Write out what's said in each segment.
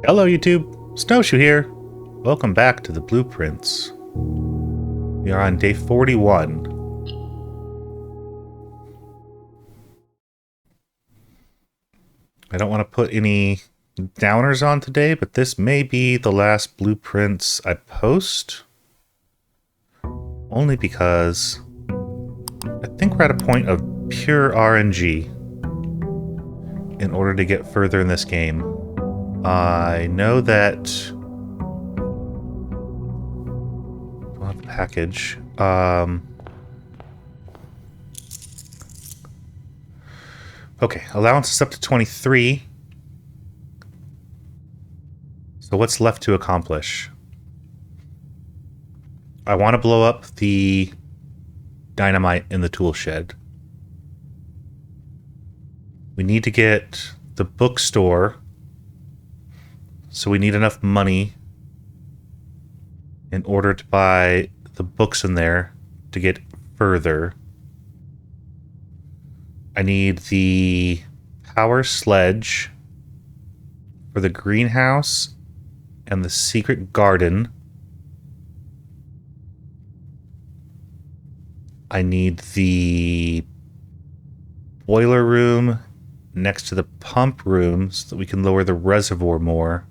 Hello YouTube, Snowshoe here. Welcome back to the BluePrince. We are on day 41. I don't want to put any downers on today, but this may be the last BluePrince I post. Only because I think we're at a point of pure RNG in order to get further in this game. I know that package. Okay, allowance is up to 23. So what's left to accomplish? I want to blow up the dynamite in the tool shed. We need to get the bookstore. So we need enough money in order to buy the books in there to get further. I need the power sledge for the greenhouse and the secret garden. I need the boiler room next to the pump room so that we can lower the reservoir more.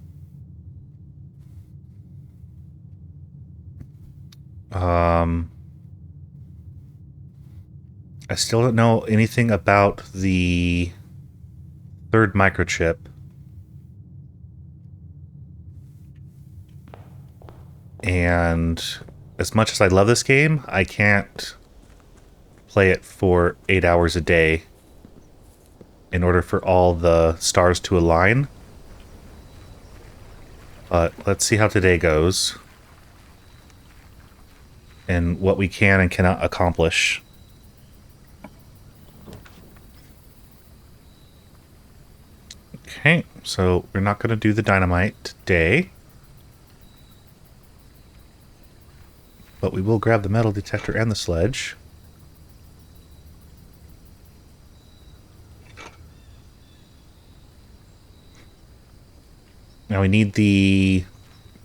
I still don't know anything about the third microchip. And as much as I love this game, I can't play it for 8 hours a day in order for all the stars to align. But let's see how today goes and what we can and cannot accomplish. Okay, so we're not going to do the dynamite today. But we will grab the metal detector and the sledge. Now we need the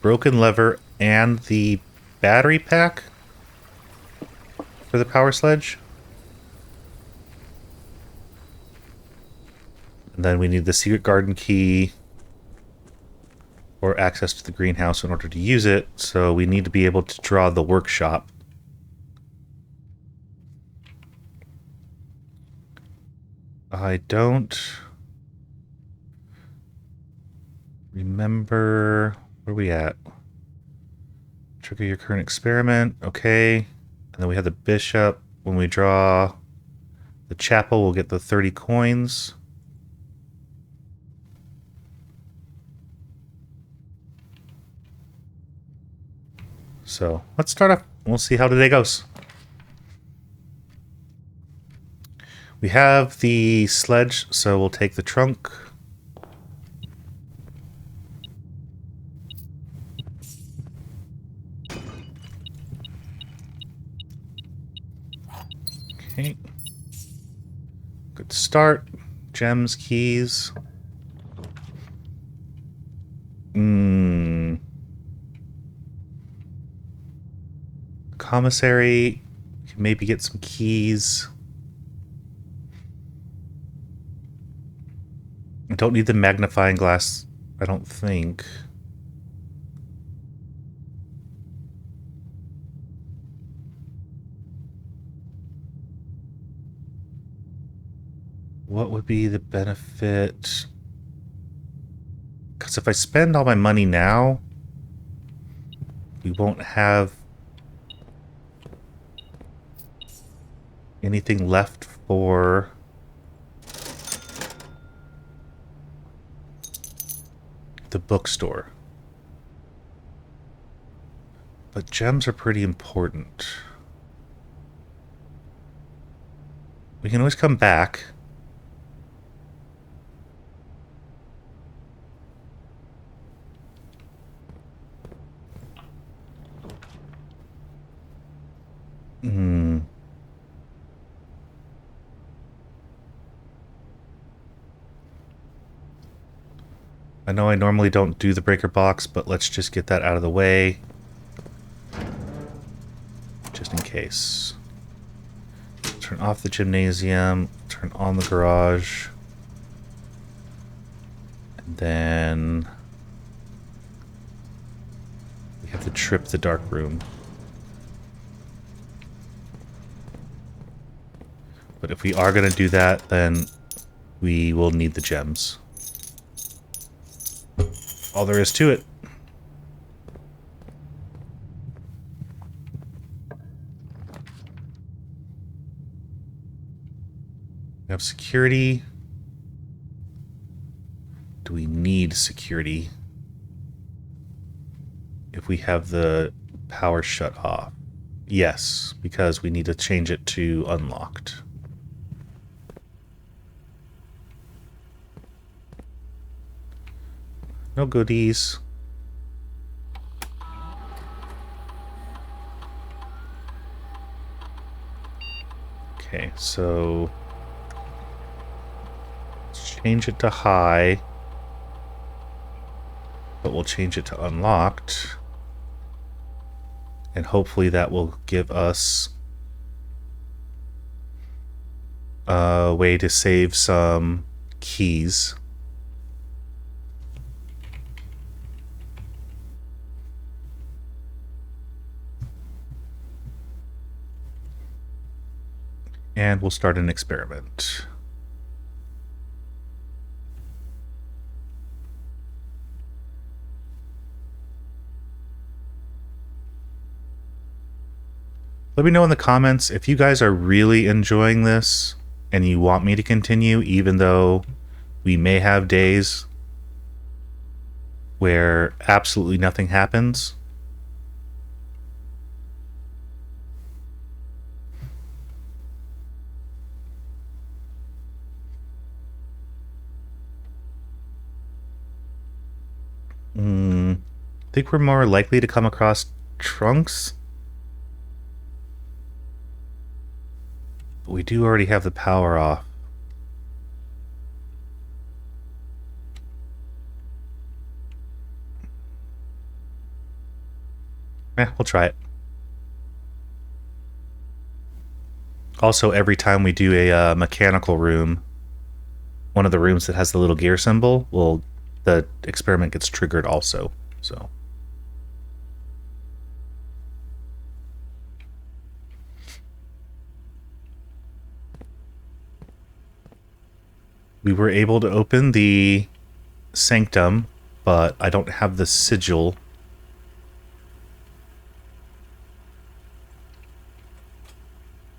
broken lever and the battery pack for the power sledge. And then we need the secret garden key or access to the greenhouse in order to use it. So we need to be able to draw the workshop. I don't remember where we at. Trigger your current experiment. Okay. And then we have the bishop. When we draw the chapel, we'll get the 30 coins. So let's start off. We'll see how today goes. We have the sledge, so we'll take the trunk. Okay. Good start. Gems, keys. Commissary. Can maybe get some keys. I don't need the magnifying glass, I don't think. What would be the benefit? Because if I spend all my money now, we won't have anything left for the bookstore. But gems are pretty important. We can always come back. know I normally don't do the breaker box, but let's just get that out of the way. Just in case. Turn off the gymnasium, turn on the garage. And then we have to trip the dark room. But if we are going to do that, then we will need the gems. All there is to it. We have security. Do we need security if we have the power shut off? Yes, because we need to change it to unlocked. No goodies. Okay, so let's change it to high, but we'll change it to unlocked, and hopefully that will give us a way to save some keys. And we'll start an experiment. Let me know in the comments if you guys are really enjoying this and you want me to continue, even though we may have days where absolutely nothing happens. I think we're more likely to come across trunks. But we do already have the power off. We'll try it. Also, every time we do a mechanical room, one of the rooms that has the little gear symbol, well, the experiment gets triggered also. So we were able to open the sanctum, but I don't have the sigil.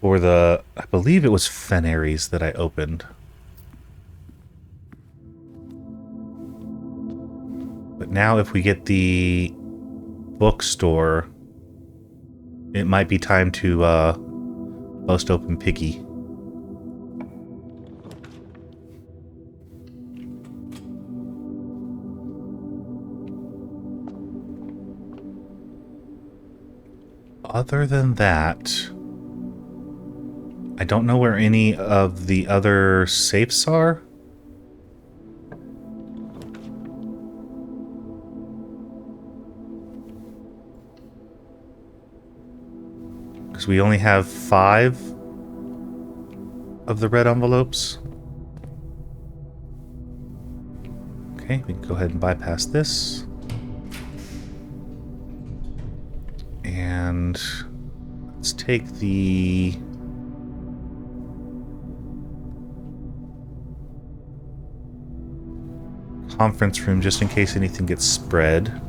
Or the, I believe it was Fenaries that I opened. But now if we get the bookstore, it might be time to bust open Piggy. Other than that, I don't know where any of the other safes are. Because we only have 5 of the red envelopes. Okay, we can go ahead and bypass this. And let's take the conference room just in case anything gets spread.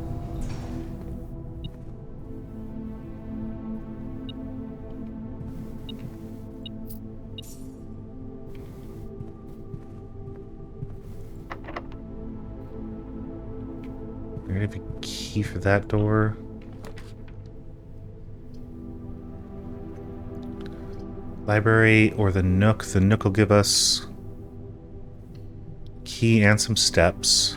We're gonna have a key for that door. Library or the Nook. The Nook will give us key and some steps.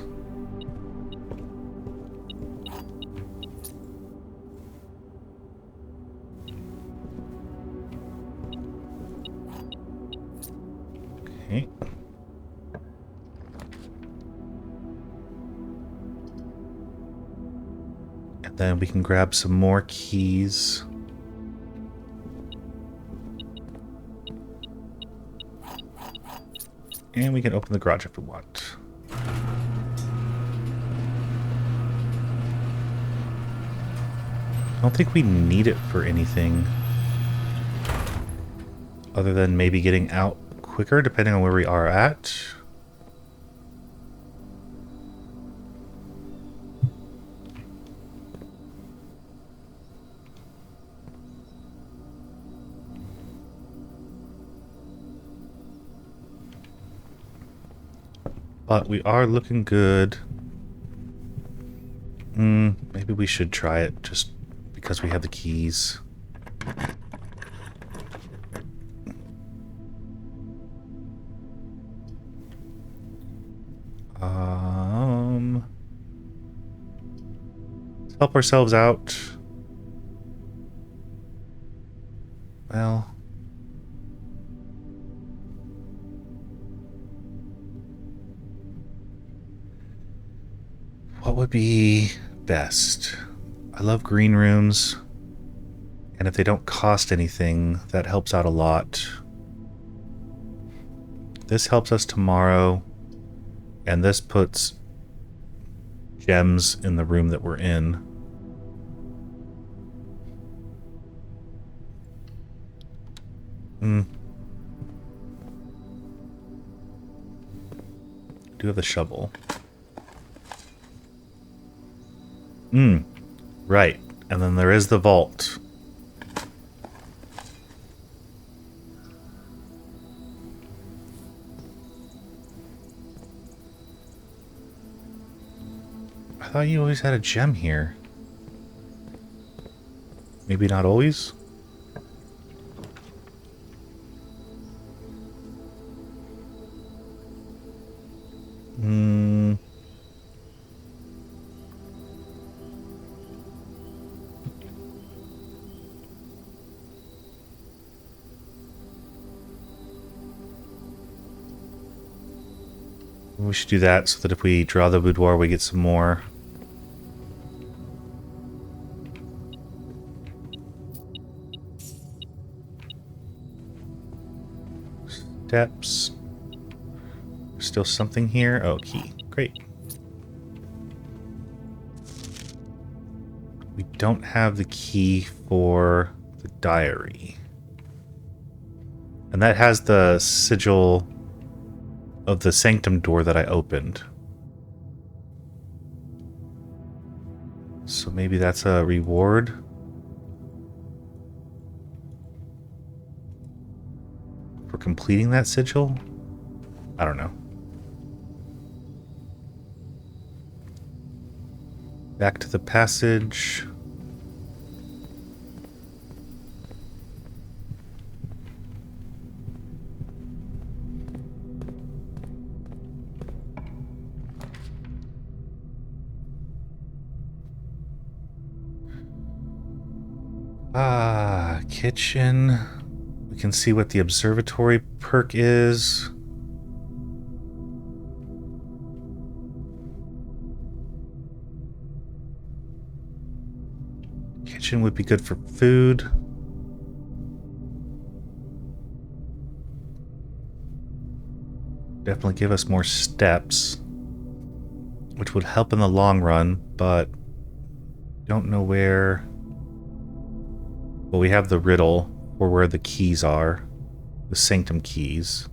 Okay. And then we can grab some more keys. And we can open the garage if we want. I don't think we need it for anything other than maybe getting out quicker, depending on where we are at. But we are looking good. Maybe we should try it just because we have the keys. Let's help ourselves out. Well, what would be best? I love green rooms, and if they don't cost anything, that helps out a lot. This helps us tomorrow, and this puts gems in the room that we're in. Do have the shovel. Right. And then there is the vault. I thought you always had a gem here. Maybe not always? We should do that so that if we draw the boudoir, we get some more. Steps. There's still something here. Oh, key. Great. We don't have the key for the diary. And that has the sigil of the sanctum door that I opened. So maybe that's a reward. For completing that sigil? I don't know. Back to the passage. Kitchen. We can see what the observatory perk is. Kitchen would be good for food. Definitely give us more steps, which would help in the long run, but don't know where. Well, we have the riddle for where the keys are, the sanctum keys.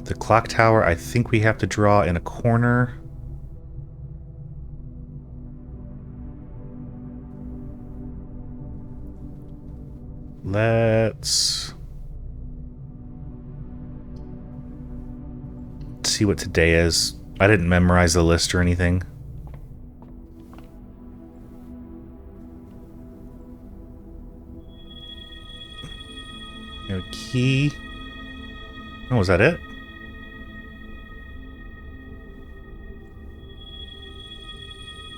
The clock tower, I think we have to draw in a corner. Let's see what today is. I didn't memorize the list or anything. Key. Oh, was that it?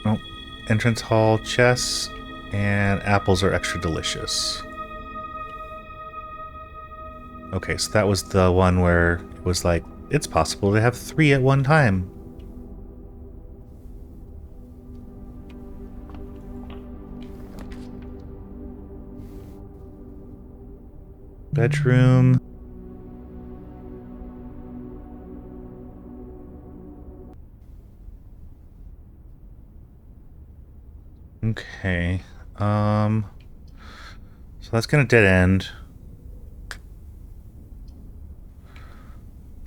Oh, entrance hall, chess, and apples are extra delicious. Okay, so that was the one where it was like, it's possible to have 3 at one time. Bedroom. Okay. So that's gonna dead end.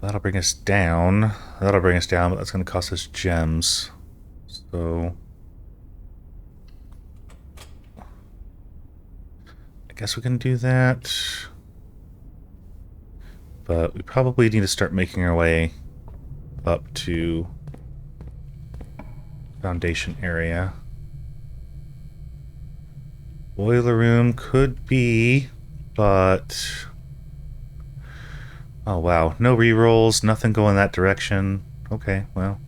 That'll bring us down. That'll bring us down, but that's gonna cost us gems. So I guess we can do that. But we probably need to start making our way up to foundation area. Boiler room could be, but... Oh wow, no rerolls, nothing going that direction. Okay, well.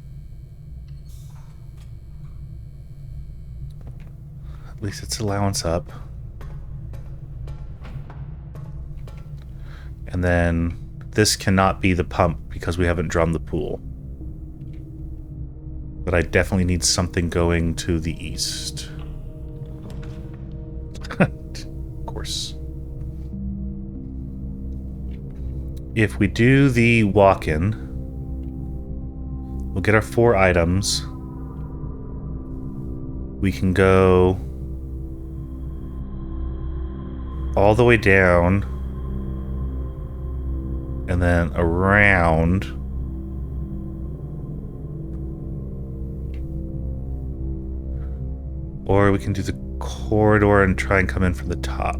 At least it's allowance up. And then this cannot be the pump because we haven't drawn the pool. But I definitely need something going to the east. Of course. If we do the walk-in, we'll get our 4 items. We can go all the way down and then around. Or we can do the corridor and try and come in from the top.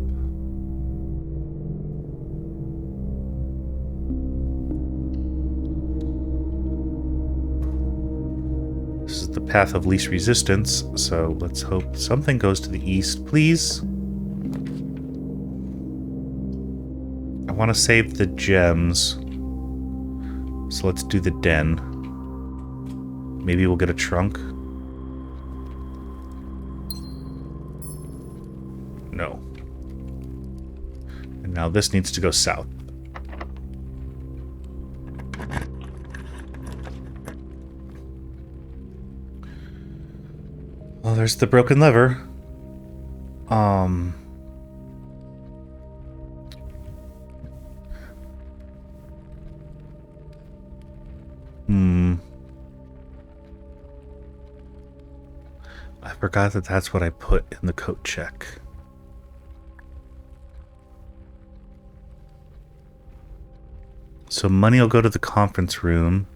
This is the path of least resistance, so let's hope something goes to the east, please. I want to save the gems, so let's do the den. Maybe we'll get a trunk. No. And now this needs to go south. Well, there's the broken lever. I forgot that that's what I put in the coat check. So money will go to the conference room.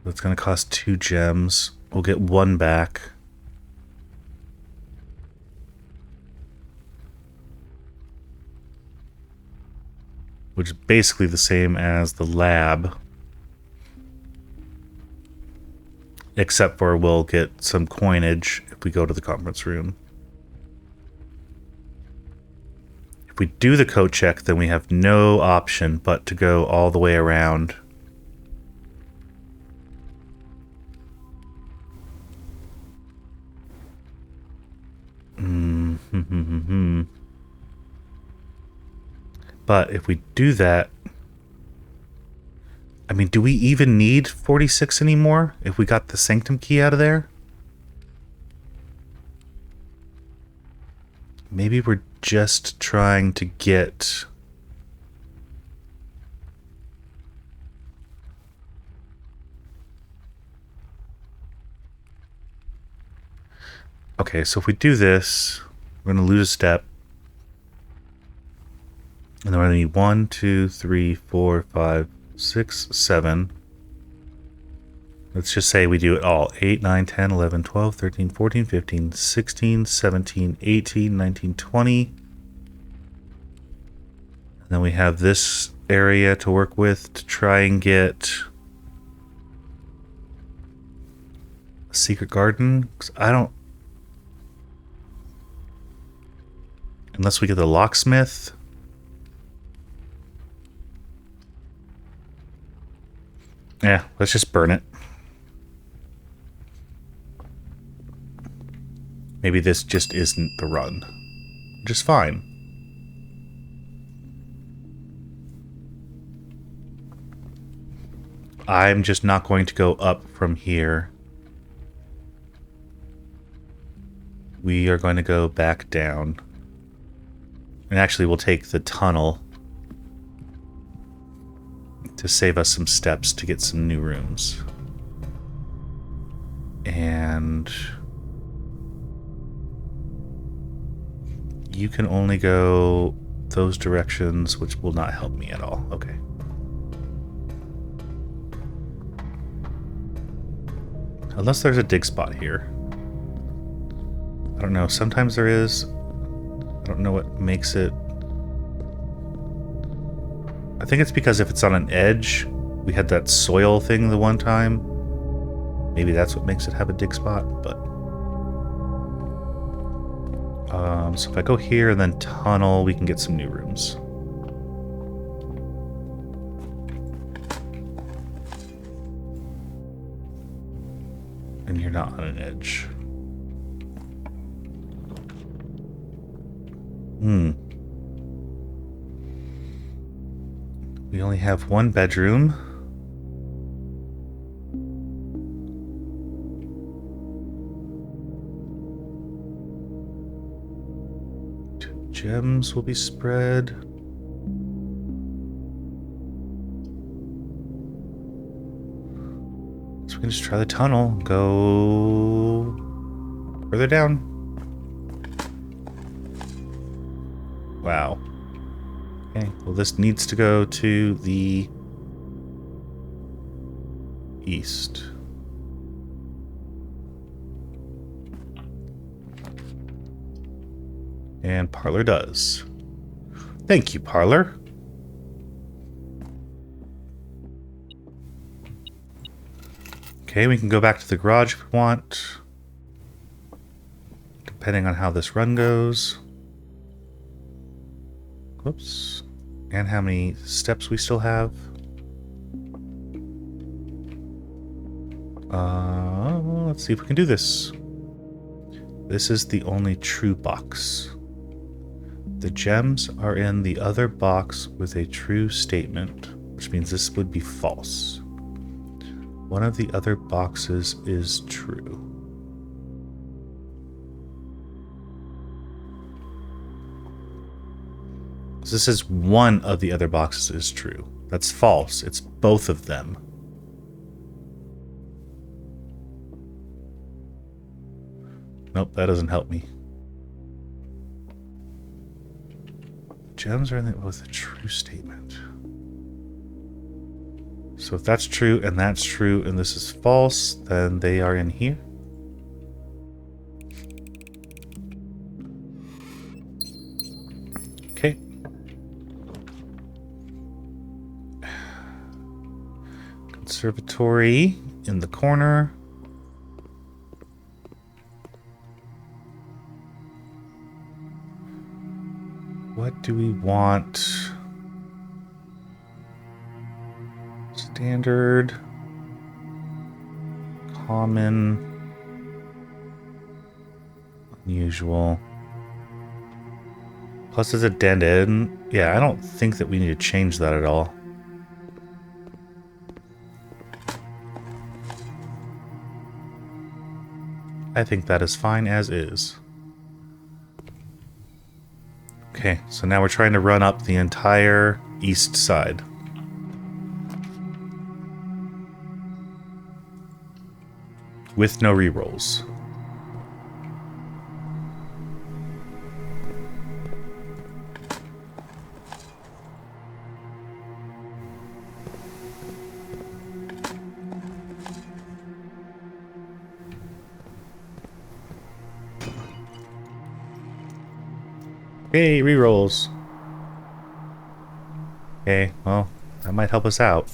That's going to cost 2 gems. We'll get 1 back. Which is basically the same as the lab. Except for we'll get some coinage if we go to the conference room. If we do the coat check, then we have no option but to go all the way around. But if we do that, I mean, do we even need 46 anymore if we got the Sanctum key out of there? Maybe we're just trying to get... Okay, so if we do this, we're going to lose a step. And then we're going to need 1, 2, 3, 4, 5, 6, 7. Let's just say we do it all. 8, 9, 10, 11, 12, 13, 14, 15, 16, 17, 18, 19, 20. And then we have this area to work with to try and get a secret garden. 'Cause I don't... Unless we get the locksmith. Yeah, let's just burn it. Maybe this just isn't the run. Just fine. I'm just not going to go up from here. We are going to go back down. And actually, we'll take the tunnel to save us some steps to get some new rooms. And you can only go those directions, which will not help me at all. Okay. Unless there's a dig spot here. I don't know. Sometimes there is. I don't know what makes it. I think it's because if it's on an edge, we had that soil thing the one time. Maybe that's what makes it have a dig spot, but... so if I go here and then tunnel, we can get some new rooms. And you're not on an edge. We only have one bedroom. Two gems will be spread. So we can just try the tunnel. Go further down. Wow. Okay, well this needs to go to the east. And Parlor does. Thank you, Parlor. Okay, we can go back to the garage if we want. Depending on how this run goes. Whoops. And how many steps we still have. Let's see if we can do this. This is the only true box. The gems are in the other box with a true statement, which means this would be false. One of the other boxes is true. So this is one of the other boxes is true. That's false. It's both of them. Nope, that doesn't help me. Gems are in it with a true statement. So if that's true and that's true and this is false, then they are in here. Okay. Conservatory in the corner. What do we want? Standard, common, unusual. Plus it's a dead end. Yeah, I don't think that we need to change that at all. I think that is fine as is. Okay, so now we're trying to run up the entire east side. With no rerolls. Hey, rerolls. Okay, well, that might help us out.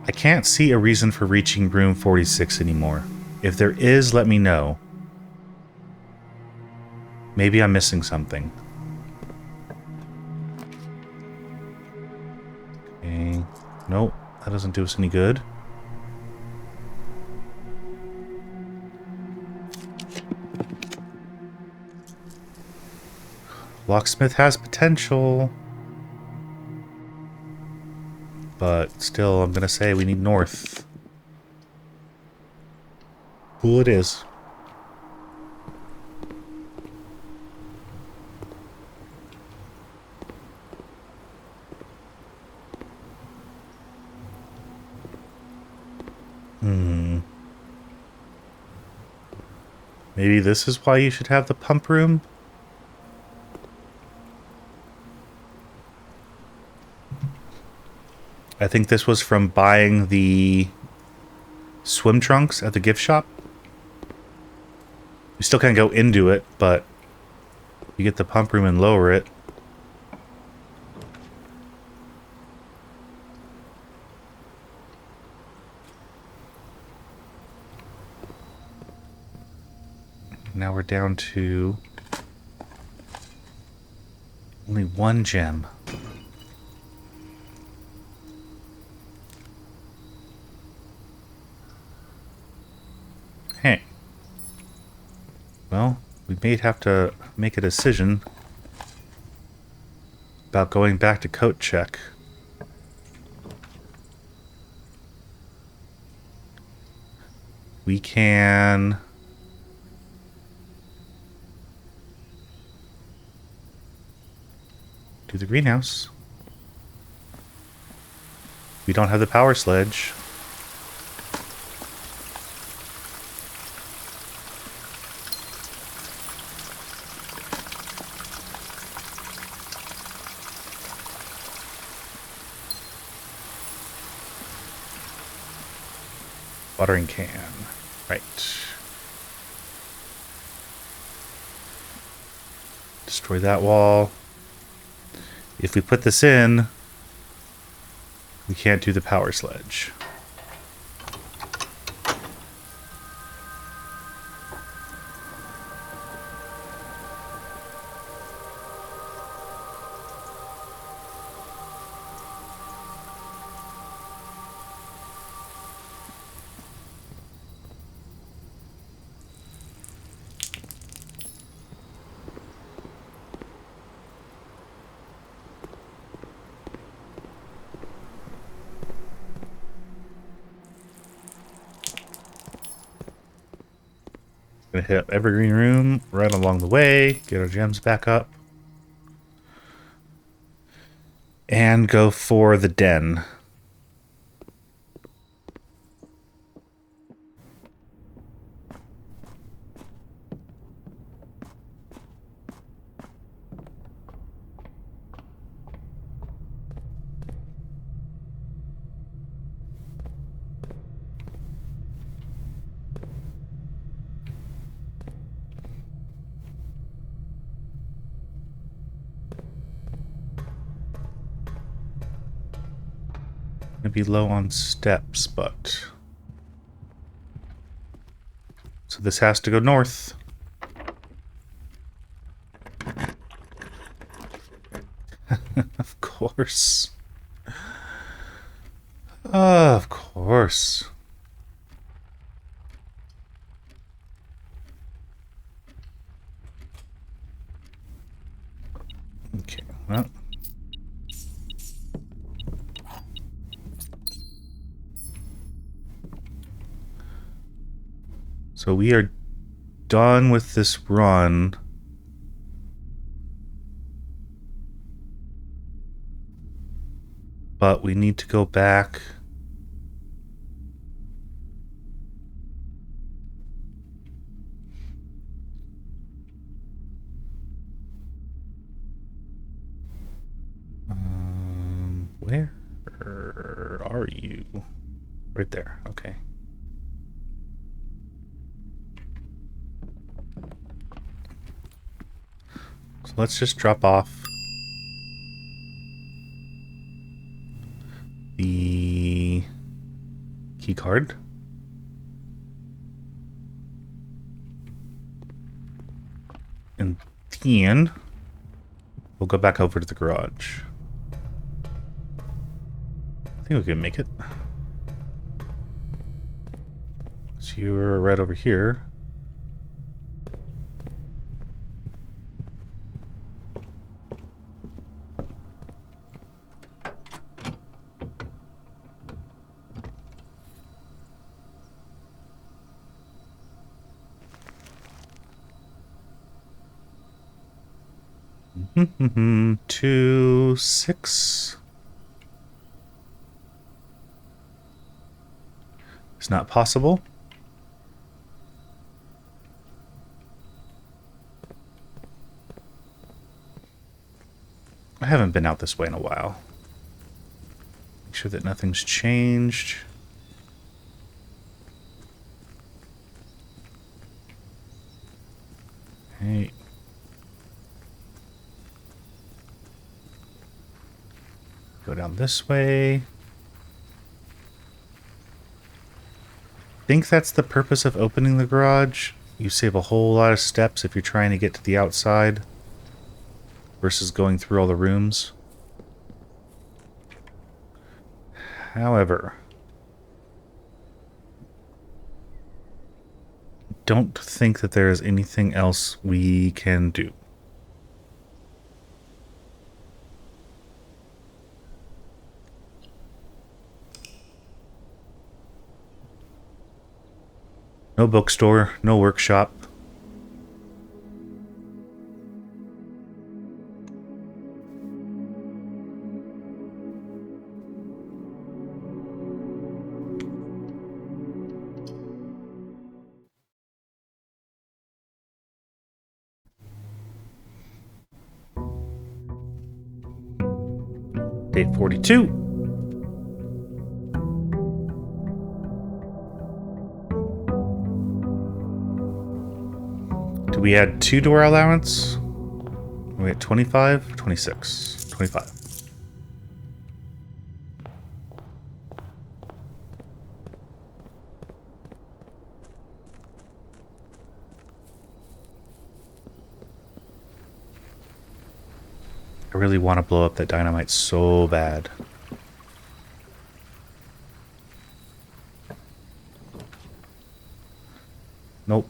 I can't see a reason for reaching room 46 anymore. If there is, let me know. Maybe I'm missing something. Okay. Nope, that doesn't do us any good. Locksmith has potential. But still, I'm going to say we need north. Pool it is. Maybe this is why you should have the pump room? I think this was from buying the swim trunks at the gift shop. You still can't go into it, but you get the pump room and lower it. Now we're down to only one gem. Hey. Well, we may have to make a decision about going back to coat check. We can... do the greenhouse. We don't have the power sledge. Watering can. Right. Destroy that wall. If we put this in, we can't do the power sledge. Gonna hit up Evergreen Room right along the way, get our gems back up, and go for the den. Gonna be low on steps, but... so this has to go north. Of course. Of course. Okay, well... so we are done with this run. But we need to go back. Where are you? Right there, okay. So let's just drop off the key card. And then we'll go back over to the garage. I think we can make it. So you're right over here. Mm-hmm. 2, 6. It's not possible. haven't been out this way in a while. Make sure that nothing's changed. Okay. Go down this way. I think that's the purpose of opening the garage. You save a whole lot of steps if you're trying to get to the outside versus going through all the rooms. However, don't think that there is anything else we can do. No bookstore, no workshop. Day 42. Do we add 2 to our allowance? Are we at 25? 26. 25. I really want to blow up that dynamite so bad. Nope.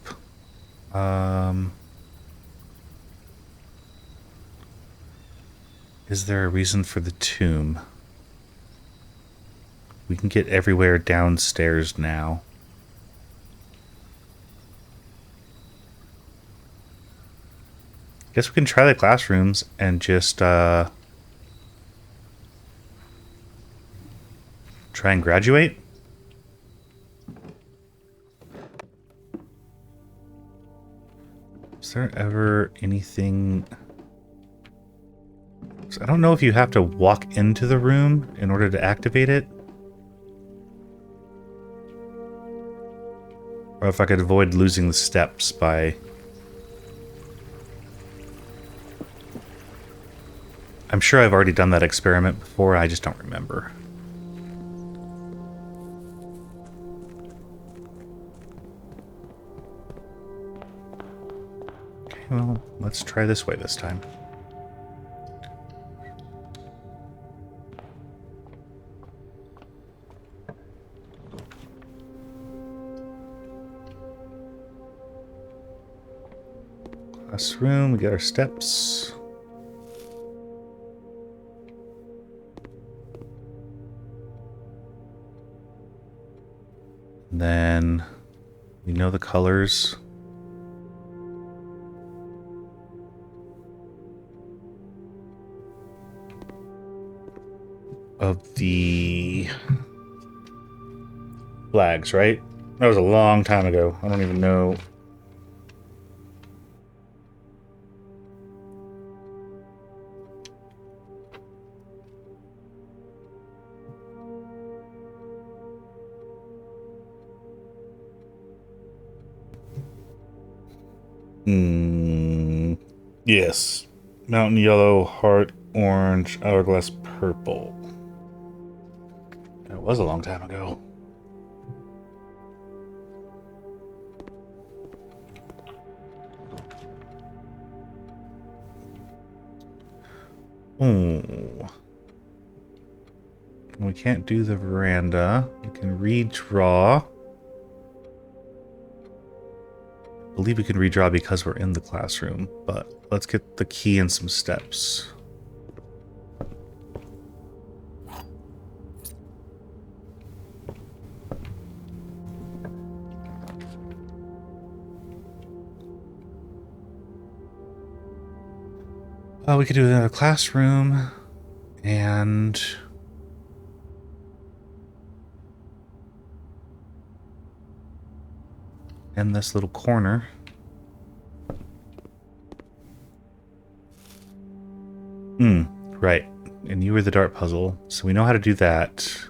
Is there a reason for the tomb? We can get everywhere downstairs now. Guess we can try the classrooms and just try and graduate. Is there ever anything... I don't know if you have to walk into the room in order to activate it. Or if I could avoid losing the steps by... I'm sure I've already done that experiment before, I just don't remember. Okay, well, let's try this way this time. Classroom, we got our steps. Then we know the colors. Of the flags, right? That was a long time ago. I don't even know. Yes. Mountain yellow, heart orange, hourglass purple. That was a long time ago. Oh. We can't do the veranda. We can redraw. I believe we can redraw because we're in the classroom, but let's get the key and some steps. We could do another classroom and in this little corner. Right. And you were the dart puzzle, so we know how to do that.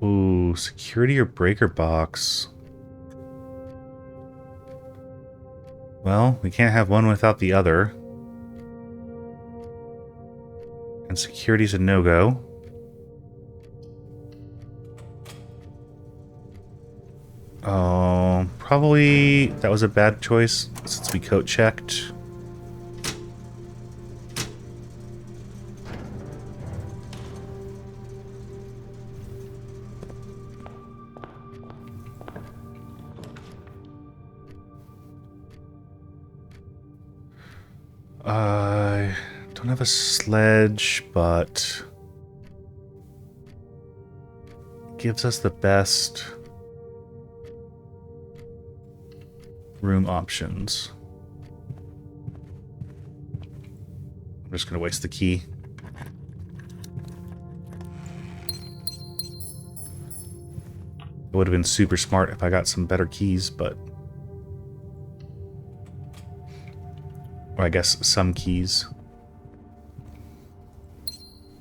Ooh, security or breaker box. Well, we can't have one without the other. And security's a no-go. Oh, probably that was a bad choice since we coat checked. I don't have a sledge, but gives us the best room options. I'm just gonna waste the key. It would have been super smart if I got some better keys, but... or I guess some keys.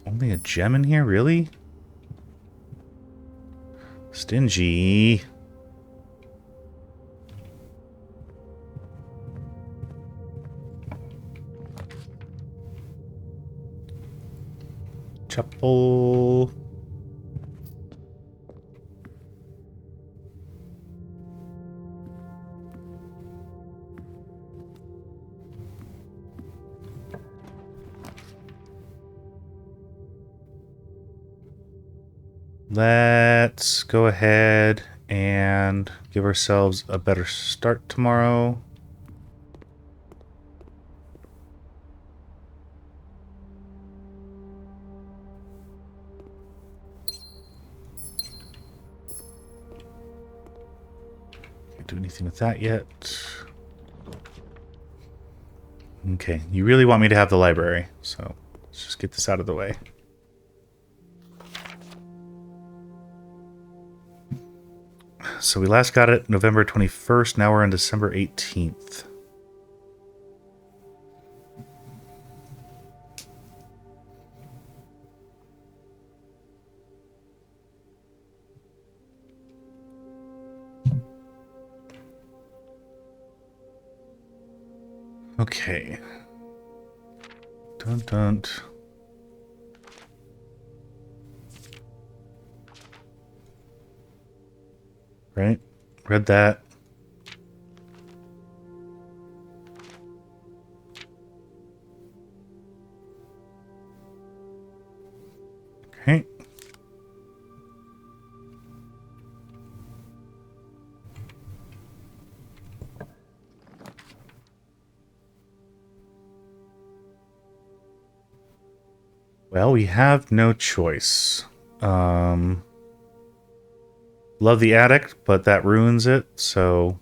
Only a gem in here? Really? Stingy. Chapel. Let's go ahead and give ourselves a better start tomorrow. Can't do anything with that yet. Okay, you really want me to have the library, so let's just get this out of the way. So we last got it November 21st, now we're on December 18th. Okay. Dun dun. Right? Read that. Okay. Well, we have no choice. Love the attic, but that ruins it, so...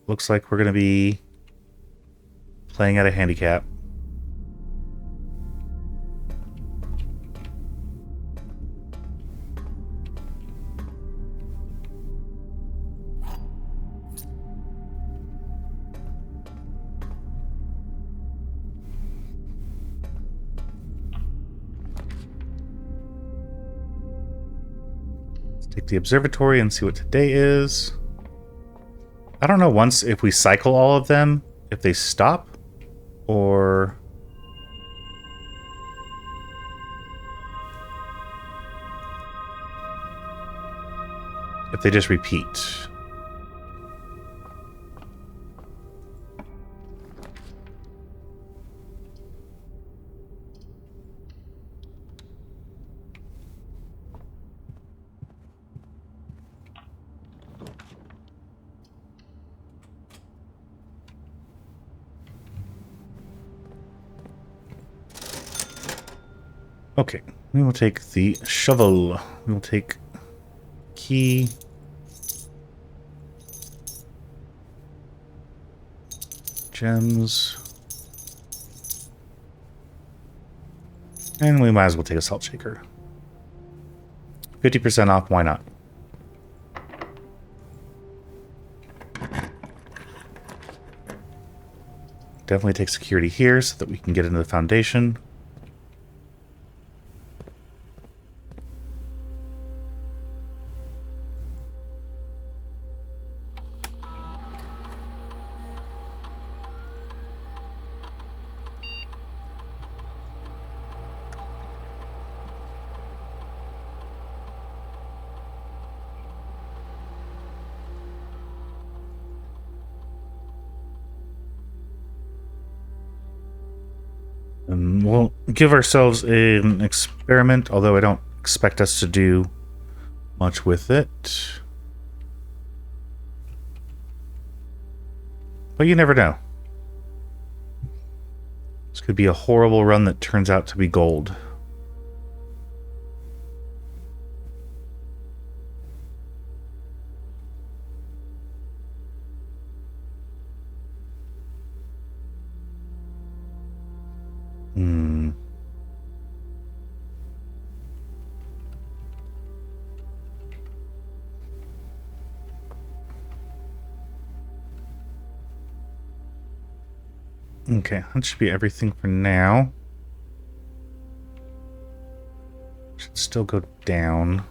looks like we're going to be playing at a handicap. Take the observatory and see what today is. I don't know once if we cycle all of them, if they stop, or... if they just repeat. Okay, we will take the shovel. We will take key. Gems. And we might as well take a salt shaker. 50% off, why not? Definitely take security here so that we can get into the foundation. And we'll give ourselves an experiment, although I don't expect us to do much with it. But you never know. This could be a horrible run that turns out to be gold. Okay, that should be everything for now. Should still go down.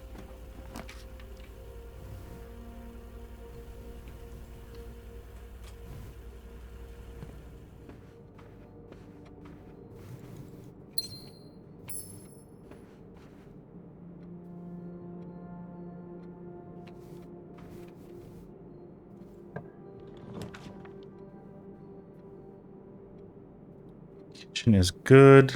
Kitchen is good.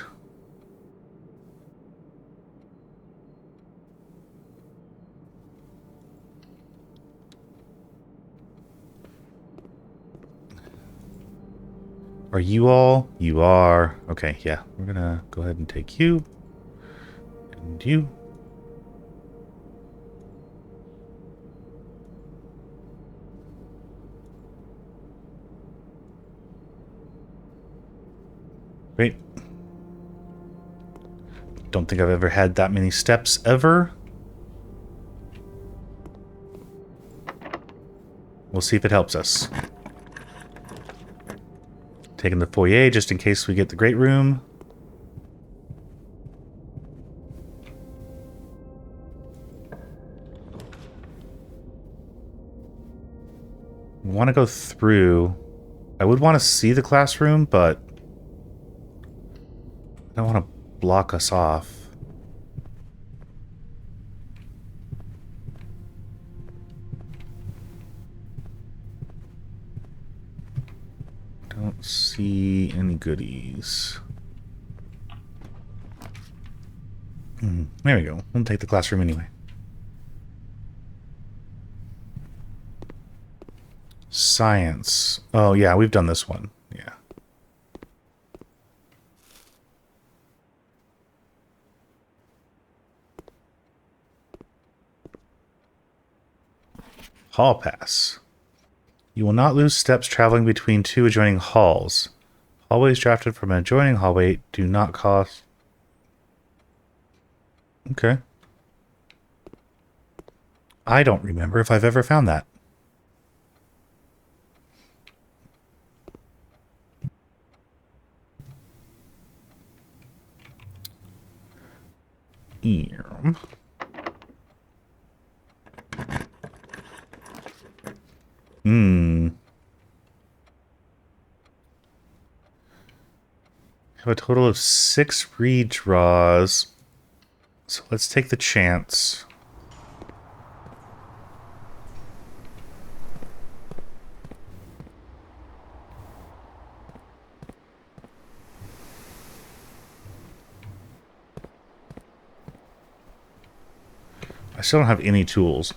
Are you all? You are. Okay, yeah. We're gonna go ahead and take you. And you. Great. Don't think I've ever had that many steps ever. We'll see if it helps us. Taking the foyer just in case we get the great room. We want to go through. I would want to see the classroom, but I don't want to block us off. Don't see any goodies. There we go. We'll take the classroom anyway. Science. Oh, yeah, we've done this one. Yeah. Hall pass. You will not lose steps traveling between two adjoining halls. Hallways drafted from an adjoining hallway do not cost... Okay. I don't remember if I've ever found that. Have a total of 6 redraws. So let's take the chance. I still don't have any tools.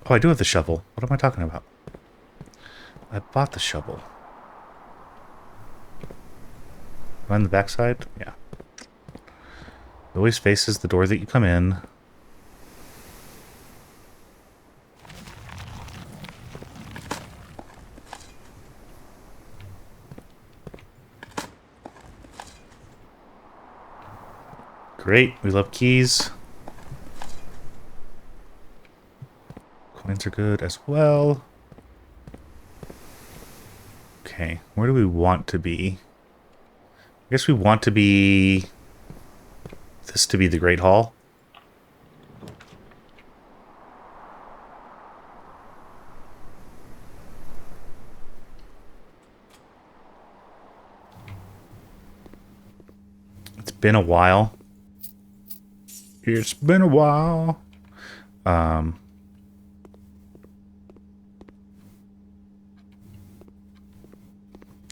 Oh, I do have the shovel. What am I talking about? I bought the shovel. Am I on the backside? Yeah. It always faces the door that you come in. Great, we love keys. Coins are good as well. Okay, where do we want to be? I guess we want to be... this to be the Great Hall. It's been a while. It's been a while.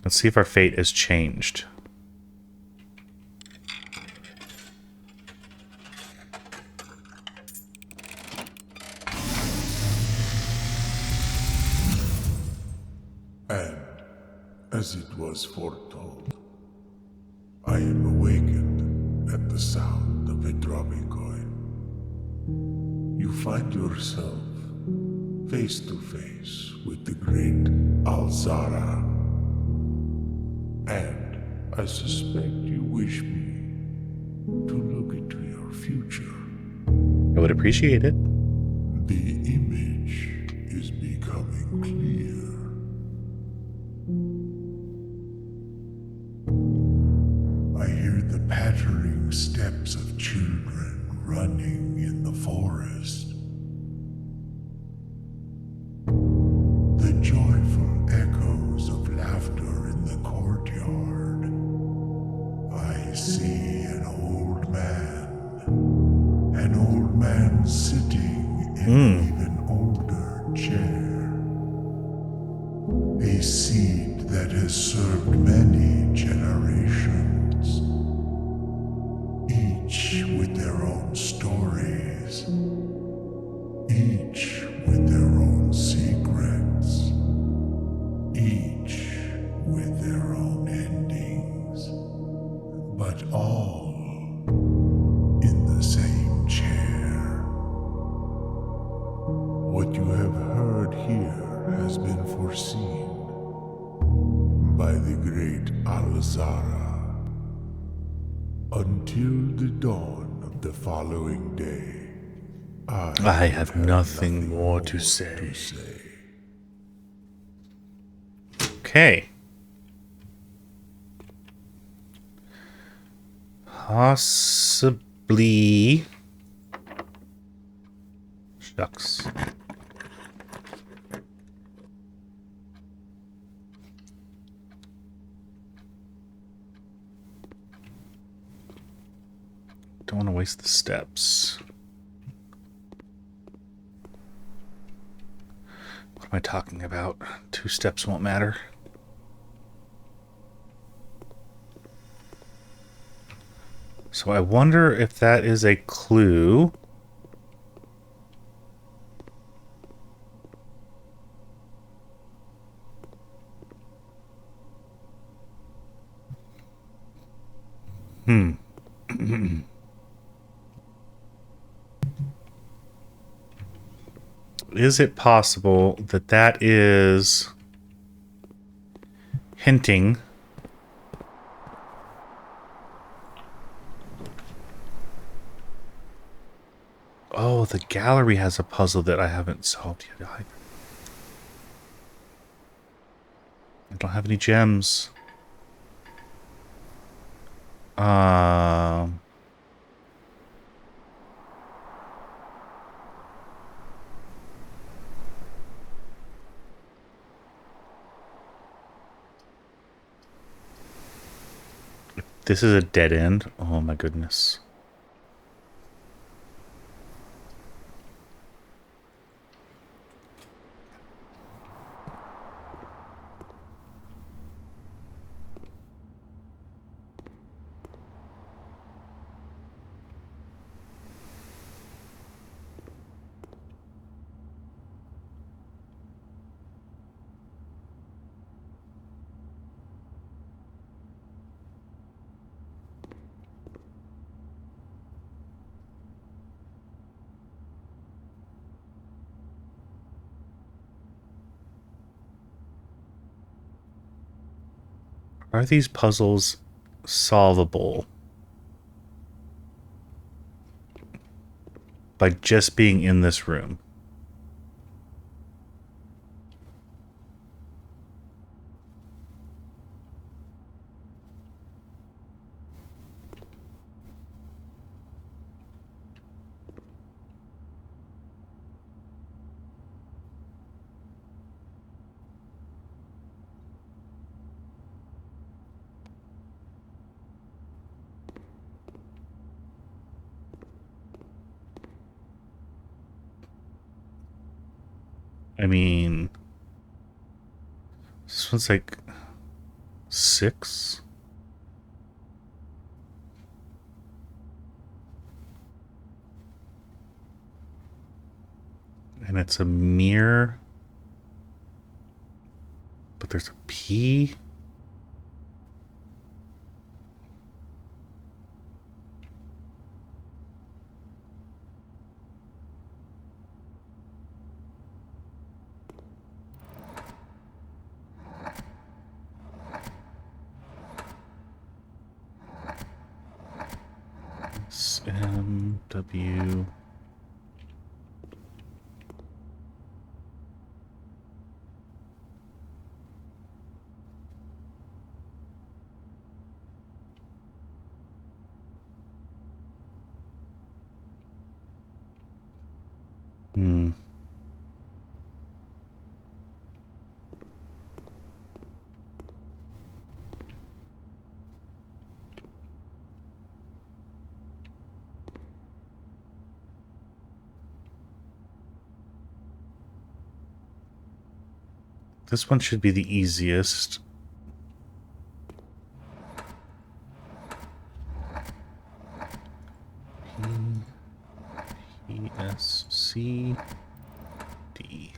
Let's see if our fate has changed. And, as it was foretold, I am awakened at the sound of a dropping coin. You find yourself face to face with the great Alzara. And I suspect you wish me to look into your future. I would appreciate it. The image is becoming clear. I hear the pattering steps of children running in the forest. The joyful echoes of laughter in the courtyard. I see an old man sitting in an even older chair. A seed that has served many generations, each with their own stories, each with their own secrets, each with their own endings, but all in the same chair. What you have heard here has been foreseen by the great Alzara. Until the dawn of the following day, I have nothing more to say. Okay. Possibly... Shucks. Don't want to waste the steps. What am I talking about? 2 steps won't matter. So I wonder if that is a clue. Is it possible that that is hinting oh, the gallery has a puzzle that I haven't solved yet either. I don't have any gems. This is a dead end. Oh my goodness. Are these puzzles solvable by just being in this room? I mean, this one's like 6. And it's a mirror. But there's a P. SMW. This one should be the easiest. P, S, C, D.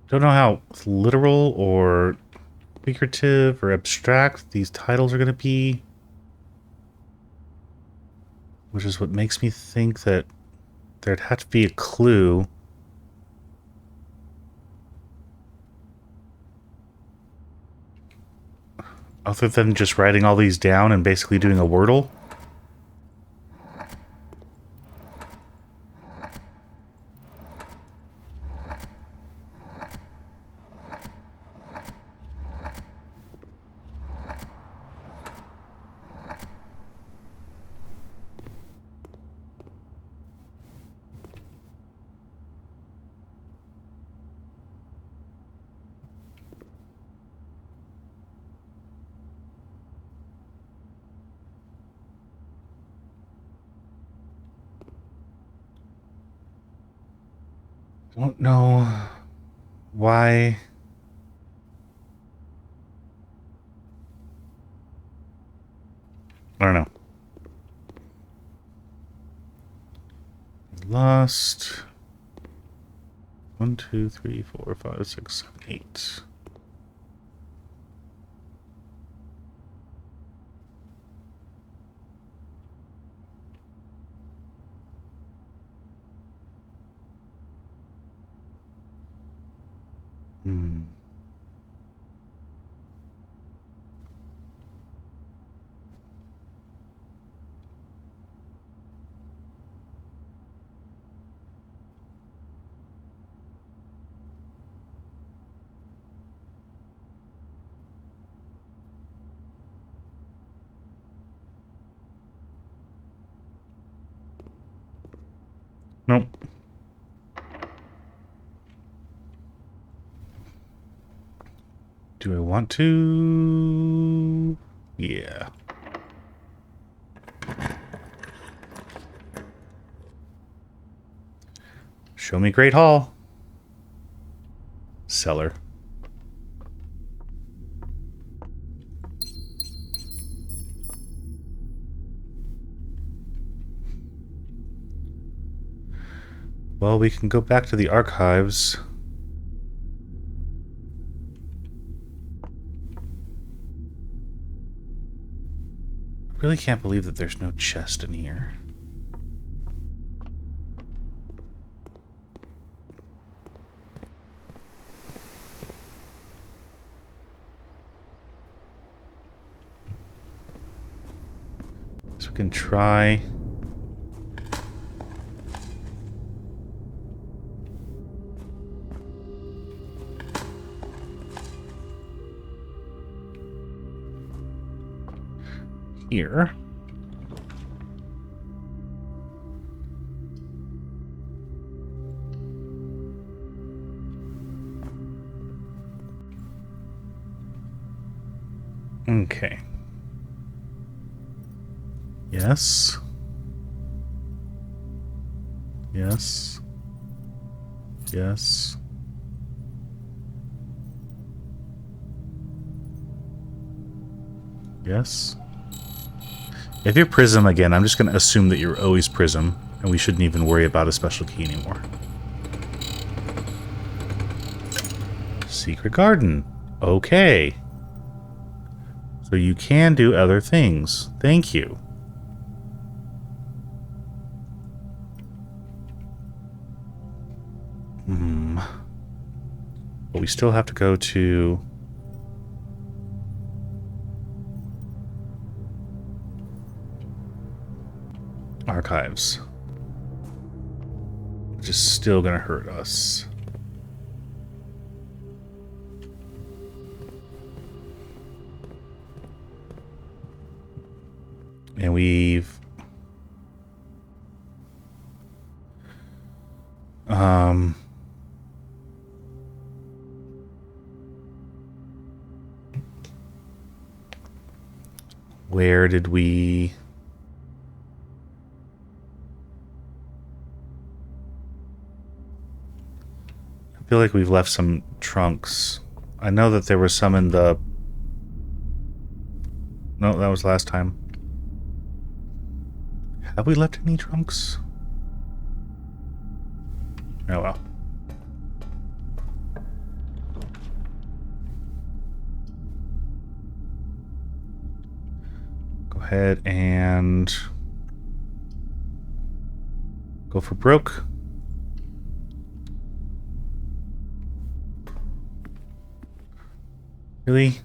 Don't know how literal or figurative or abstract these titles are going to be, which is what makes me think that there'd have to be a clue. Other than just writing all these down and basically doing a Wordle. Don't know why. I don't know. Lost. 1, 2, 3, 4, 5, 6, 7, 8. Nope. Do I want to? Yeah. Show me Great Hall. Cellar. Well, we can go back to the archives. I really can't believe that there's no chest in here. So we can try. Here. Okay. Yes. Yes. Yes. Yes. If you're Prism again, I'm just going to assume that you're always Prism, and we shouldn't even worry about a special key anymore. Secret Garden. Okay. So you can do other things. Thank you. But we still have to go to... archives. Which is still going to hurt us. And we've... where did we... I feel like we've left some trunks. I know that there was some in the... No, that was last time. Have we left any trunks? Oh well. Go ahead and... go for broke. Really?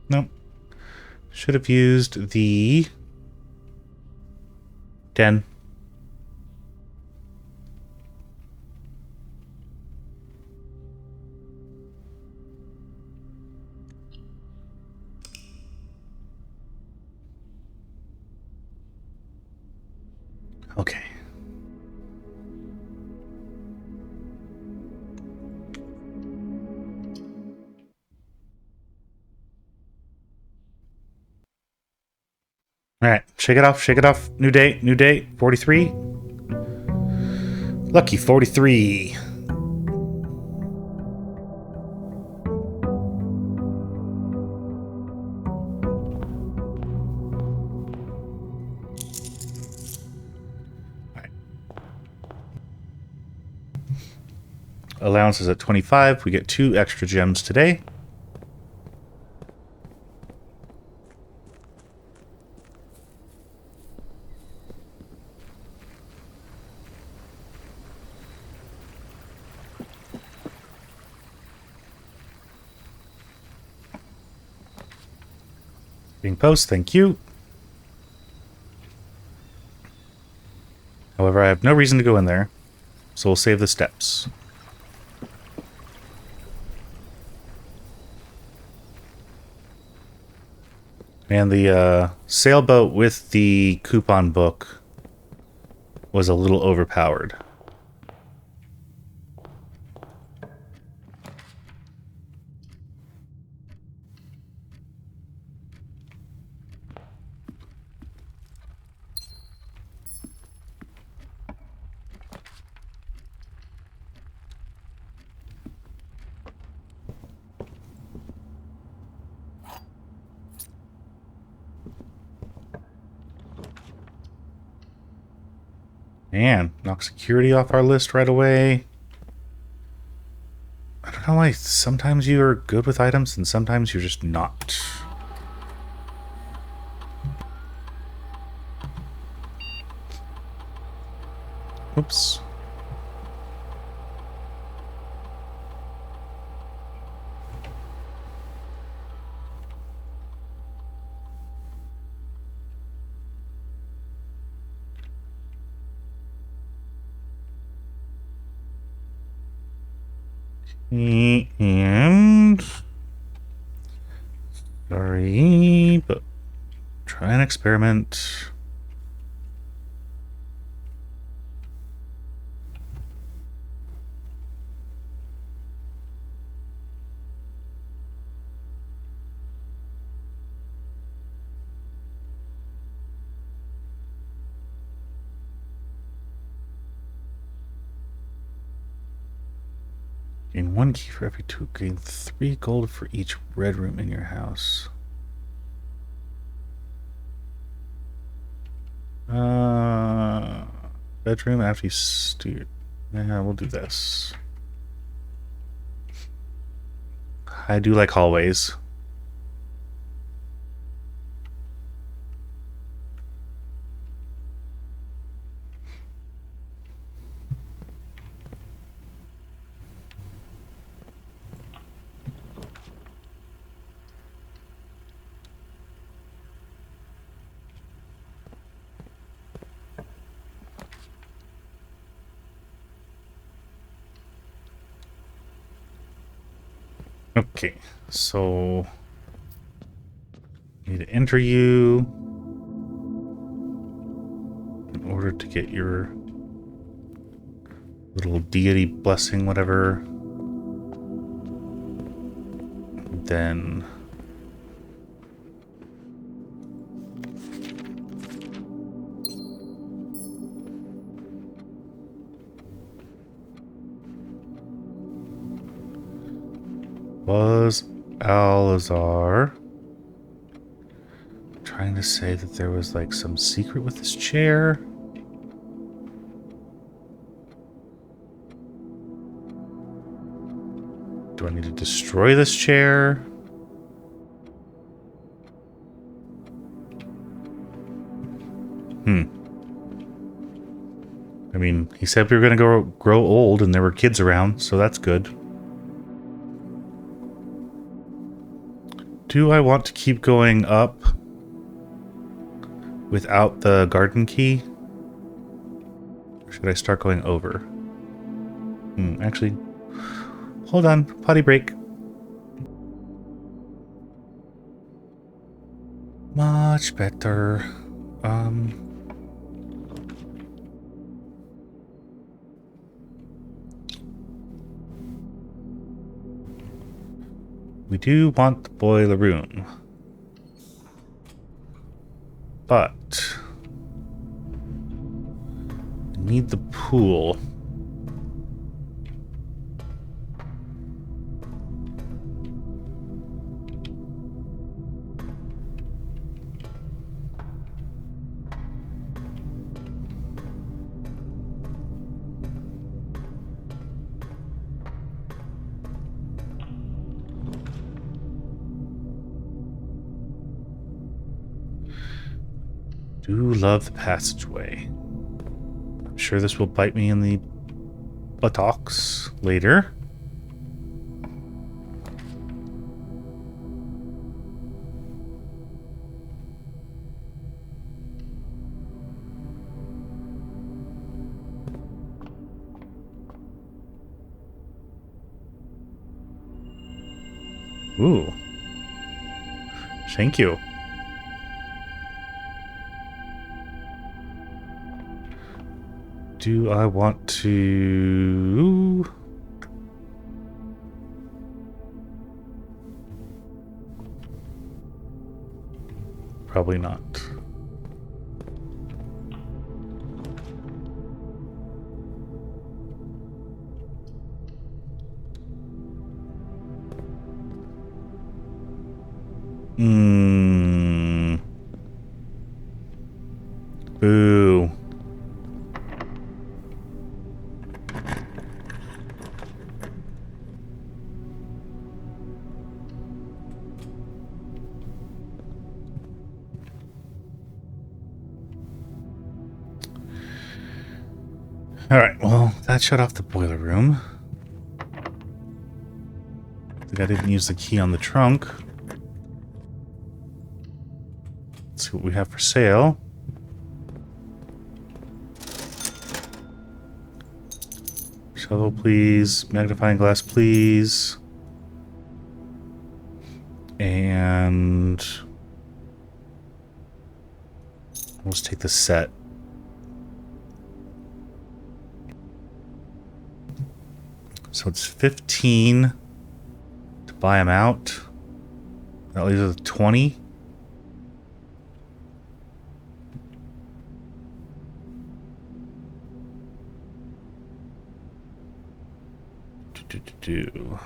Nope. Should have used the 10. Okay. All right, shake it off, shake it off. New day, 43. Lucky 43. All right. Allowance is at 25. We get 2 extra gems today. Being post, thank you. However, I have no reason to go in there, so we'll save the steps. And the sailboat with the coupon book was a little overpowered. Man, knock security off our list right away. I don't know why sometimes you are good with items and sometimes you're just not. Oops. And sorry, but try an experiment. Gain 1 key for every 2. Gain 3 gold for each red room in your house. Bedroom after you steer. Yeah, we'll do this. I do like hallways. Okay, so need to enter you in order to get your little deity blessing, whatever. Then was Alazar trying to say that there was like some secret with this chair? Do I need to destroy this chair? I mean, he said we were going to grow old and there were kids around, so that's good. Do I want to keep going up without the garden key? Or should I start going over? Actually, hold on. Potty break. Much better. We do want the boiler room. But we need the pool. Do love the passageway. I'm sure this will bite me in the buttocks later. Ooh. Thank you. Do I want to... Probably not. Boo. Alright, well, that shut off the boiler room. I think I didn't use the key on the trunk. Let's see what we have for sale. Shovel, please. Magnifying glass, please. And let's take the set. So it's 15 to buy them out. That leaves us 20. Do.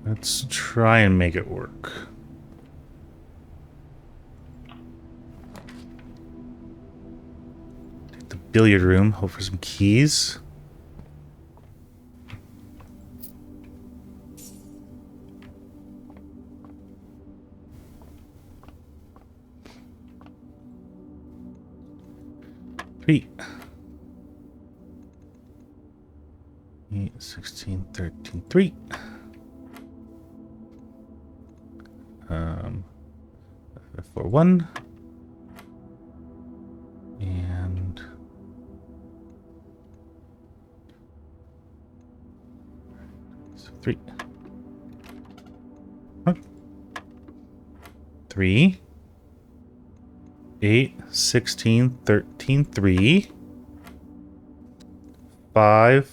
Let's try and make it work. Take the billiard room, hope for some keys. Three. 8, 16, 13, 3. 4, 1. And so 3. Huh. 3. 8, 16, 13, 3. 5.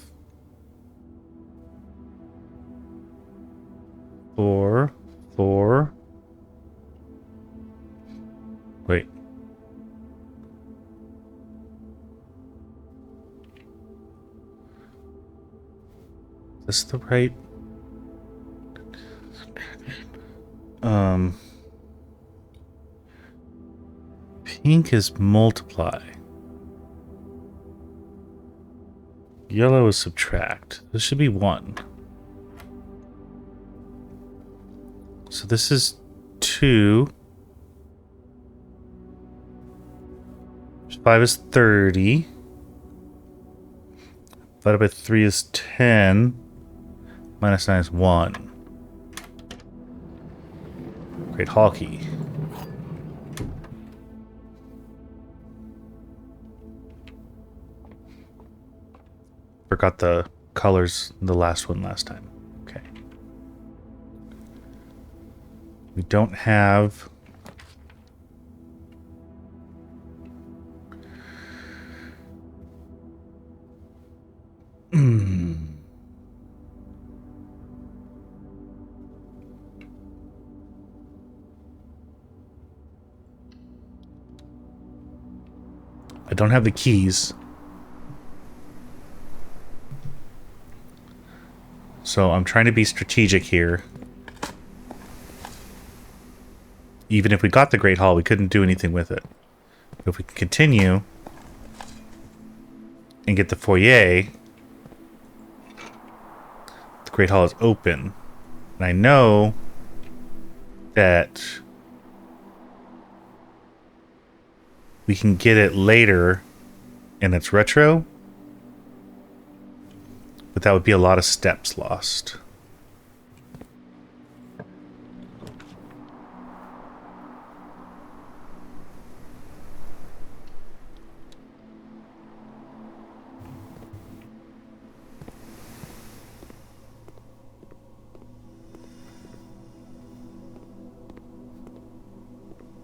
4, 4. Wait. Is this the right? Pink is multiply. Yellow is subtract. This should be 1. So this is 2. 5 is 30. Divided by 3 is 10. Minus 9 is 1. Great Hall key. Forgot the colors the last one last time. Okay. We don't have... I don't have the keys. So I'm trying to be strategic here. Even if we got the Great Hall, we couldn't do anything with it. If we can continue and get the foyer, the Great Hall is open. And I know that we can get it later and it's retro, but that would be a lot of steps lost.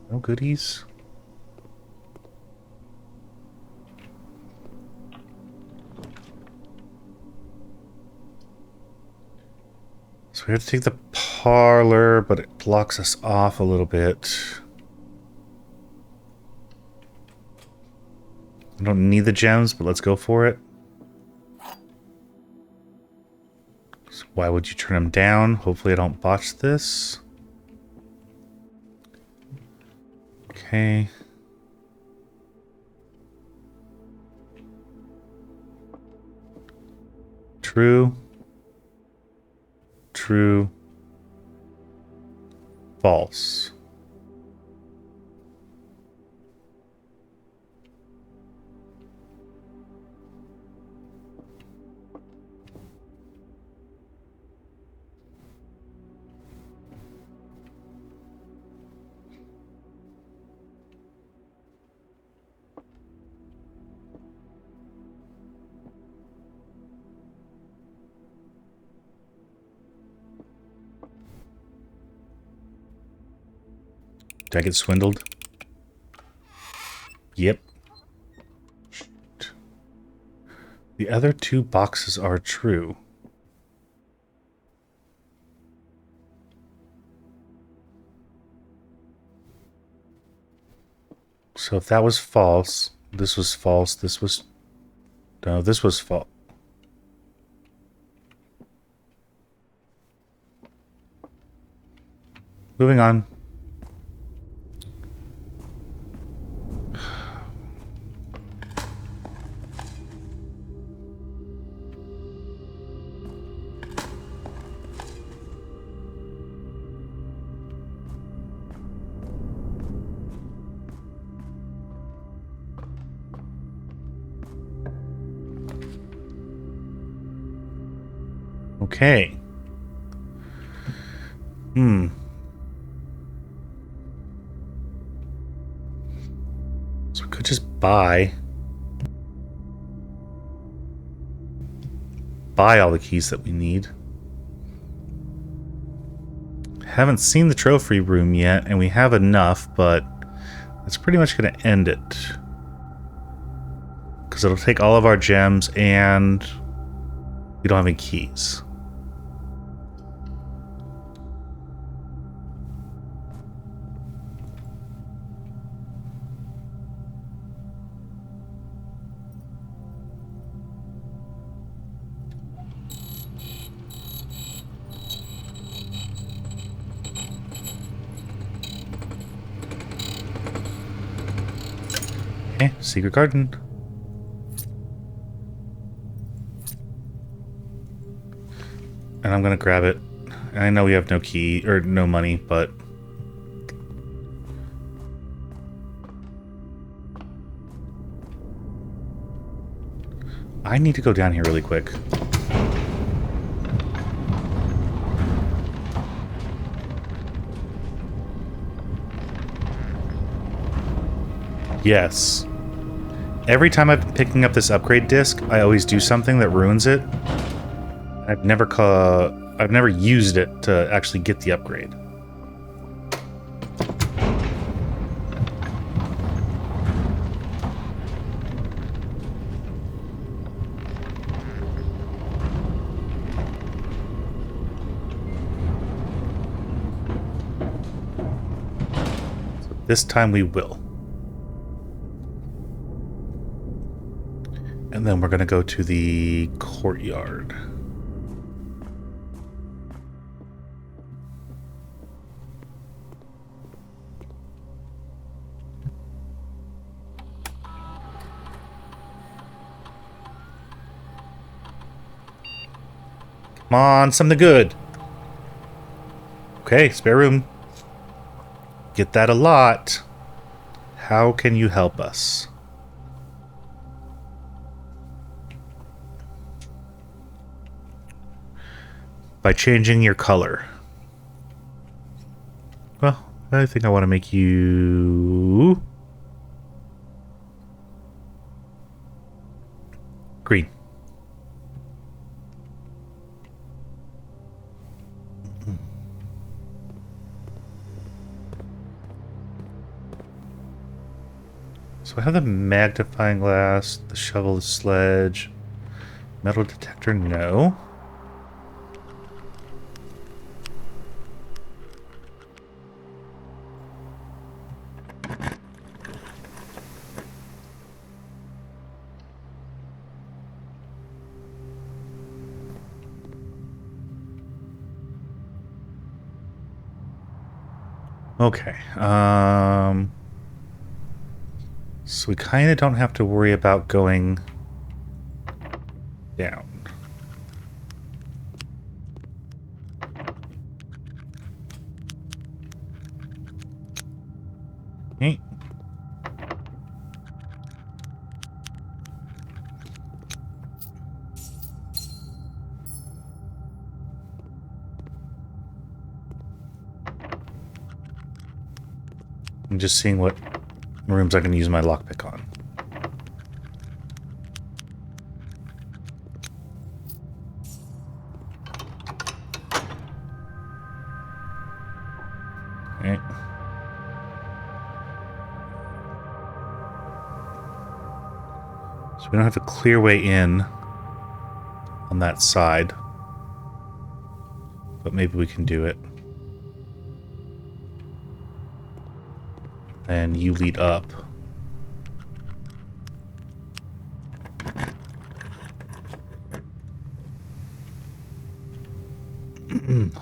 No goodies. So we have to take the parlor, but it blocks us off a little bit. I don't need the gems, but let's go for it. So why would you turn them down? Hopefully I don't botch this. Okay. True. True. False. Did I get swindled? Yep. The other 2 boxes are true. So if that was false, this was false, this was... No, this was false. Moving on. Okay. So we could just buy all the keys that we need. Haven't seen the trophy room yet, and we have enough, but that's pretty much going to end it. Because it'll take all of our gems, and we don't have any keys. Okay, secret garden. And I'm gonna grab it. I know we have no key, or no money, but... I need to go down here really quick. Yes. Every time I've been picking up this upgrade disc, I always do something that ruins it. I've never used it to actually get the upgrade. So this time we will. And then we're going to go to the courtyard. Come on, something good. Okay, spare room. Get that a lot. How can you help us? By changing your color. Well, I think I want to make you... green. So I have the magnifying glass, the shovel, the sledge, metal detector, no. Okay, so we kind of don't have to worry about going down. Okay. I'm just seeing what rooms I can use my lockpick on. Okay. We don't have a clear way in on that side. But maybe we can do it. And you lead up.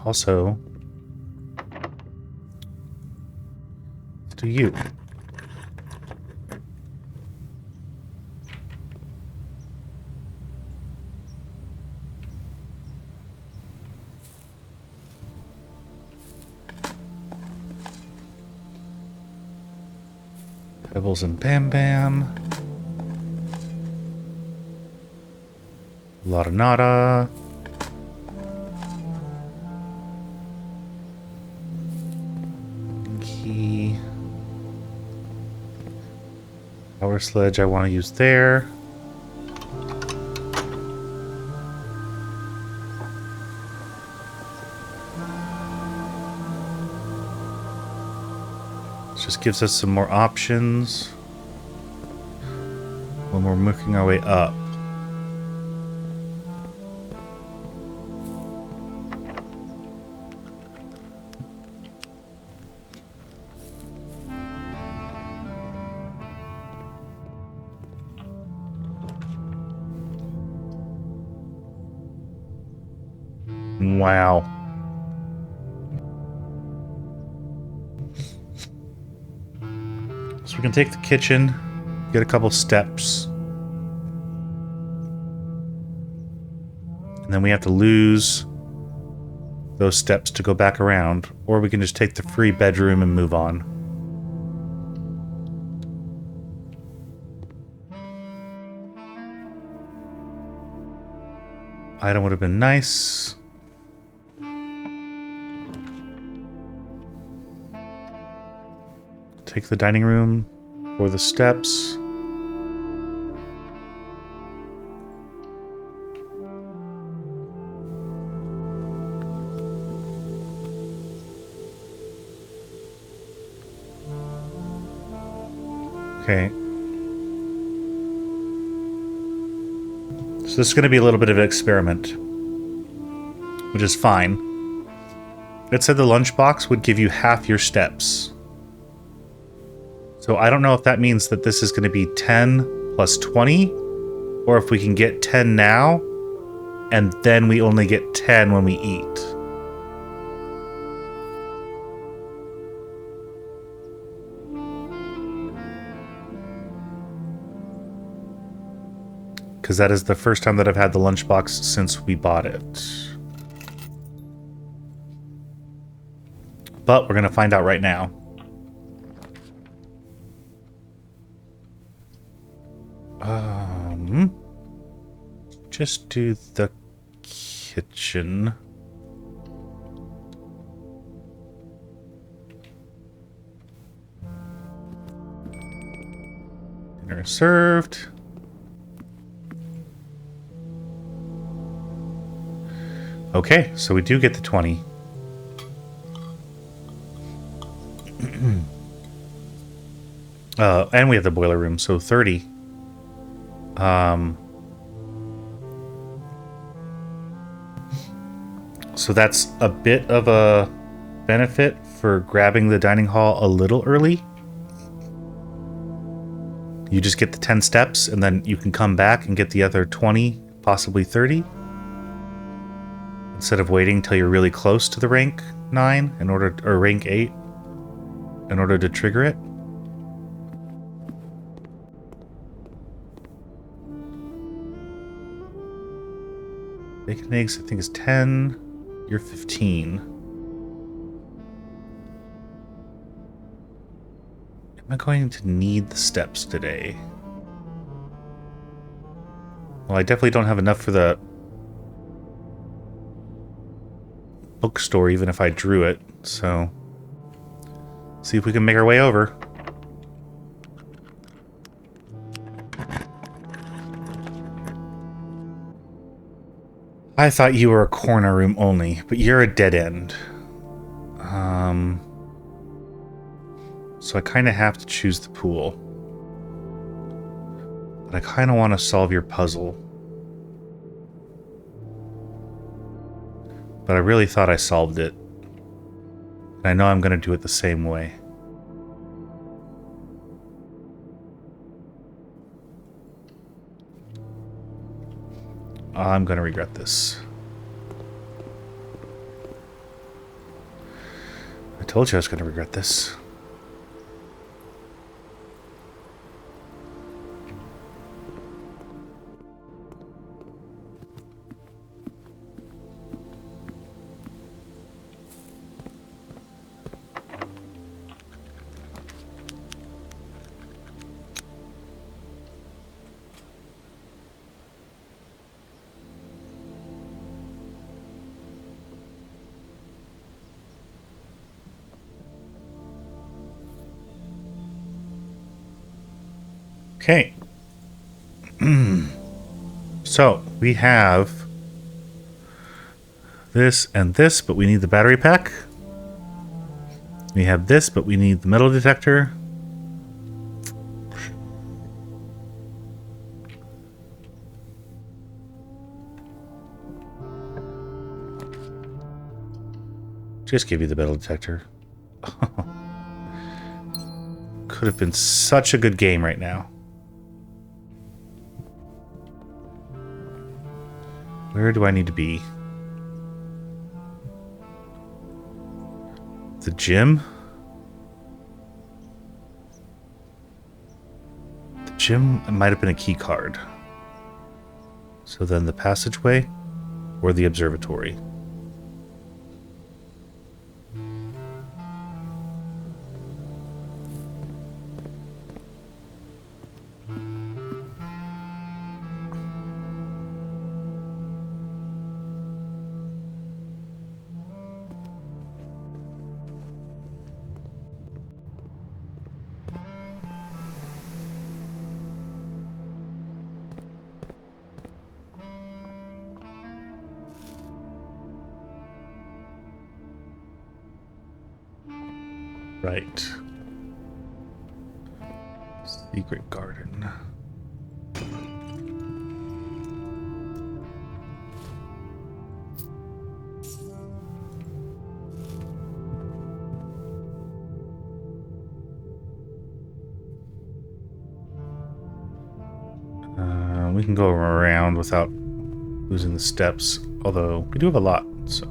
Also, let's do you. Pebbles and Bam Bam. Lotta Nada. Key. Power Sledge I want to use there. Just gives us some more options when we're working our way up. Wow. So we can take the kitchen, get a couple steps, and then we have to lose those steps to go back around, or we can just take the free bedroom and move on. Item would have been nice. Take the dining room or the steps. Okay. So this is going to be a little bit of an experiment, which is fine. It said the lunchbox would give you half your steps. So I don't know if that means that this is going to be 10 plus 20, or if we can get 10 now, and then we only get 10 when we eat. Because that is the first time that I've had the lunchbox since we bought it. But we're going to find out right now. Just do the kitchen. Dinner served. Okay, so we do get the 20. And we have the boiler room, so 30. So that's a bit of a benefit for grabbing the dining hall a little early. You just get the 10 steps, and then you can come back and get the other 20, possibly 30. Instead of waiting till you're really close to the rank 9 in order, or rank 8 in order to trigger it. Bacon and eggs, I think, is 10. You're 15. Am I going to need the steps today? Well, I definitely don't have enough for the bookstore, even if I drew it, so see if we can make our way over. I thought you were a corner room only, but you're a dead end. So I kind of have to choose the pool. But I kind of want to solve your puzzle. But I really thought I solved it. And I know I'm going to do it the same way. I'm going to regret this. I told you I was going to regret this. Okay. So, we have this and this, but we need the battery pack. We have this, but we need the metal detector. Just give you the metal detector. Could have been such a good game right now. Where do I need to be? The gym? The gym might have been a key card. So then the passageway or the observatory? Right. Secret garden. We can go around without losing the steps, although we do have a lot, so.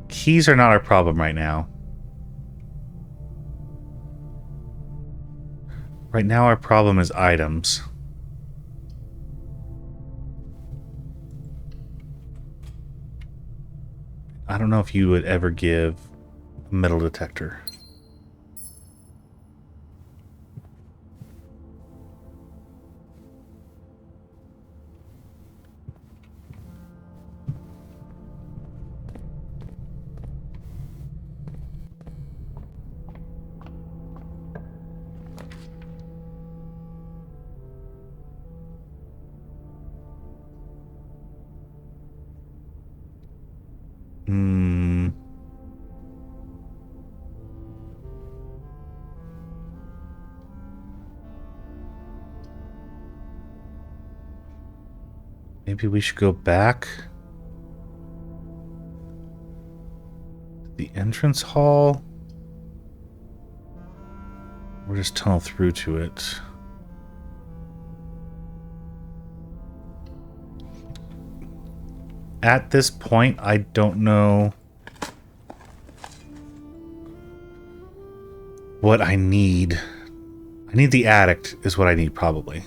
Keys are not our problem right now. Right now our problem is items. I don't know if you would ever give a metal detector. Maybe we should go back to the entrance hall. Or just tunnel through to it. At this point, I don't know what I need. I need the addict is what I need, probably.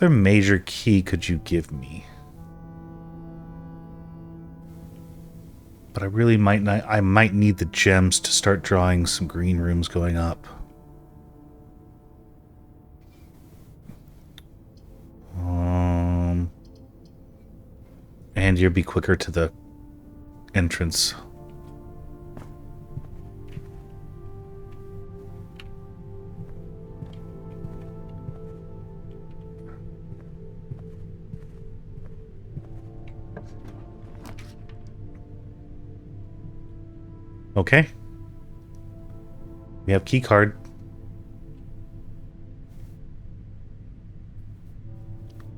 other major key could you give me? But I really might not. I might need the gems to start drawing some green rooms going up. And you'll be quicker to the entrance. Okay. We have key card.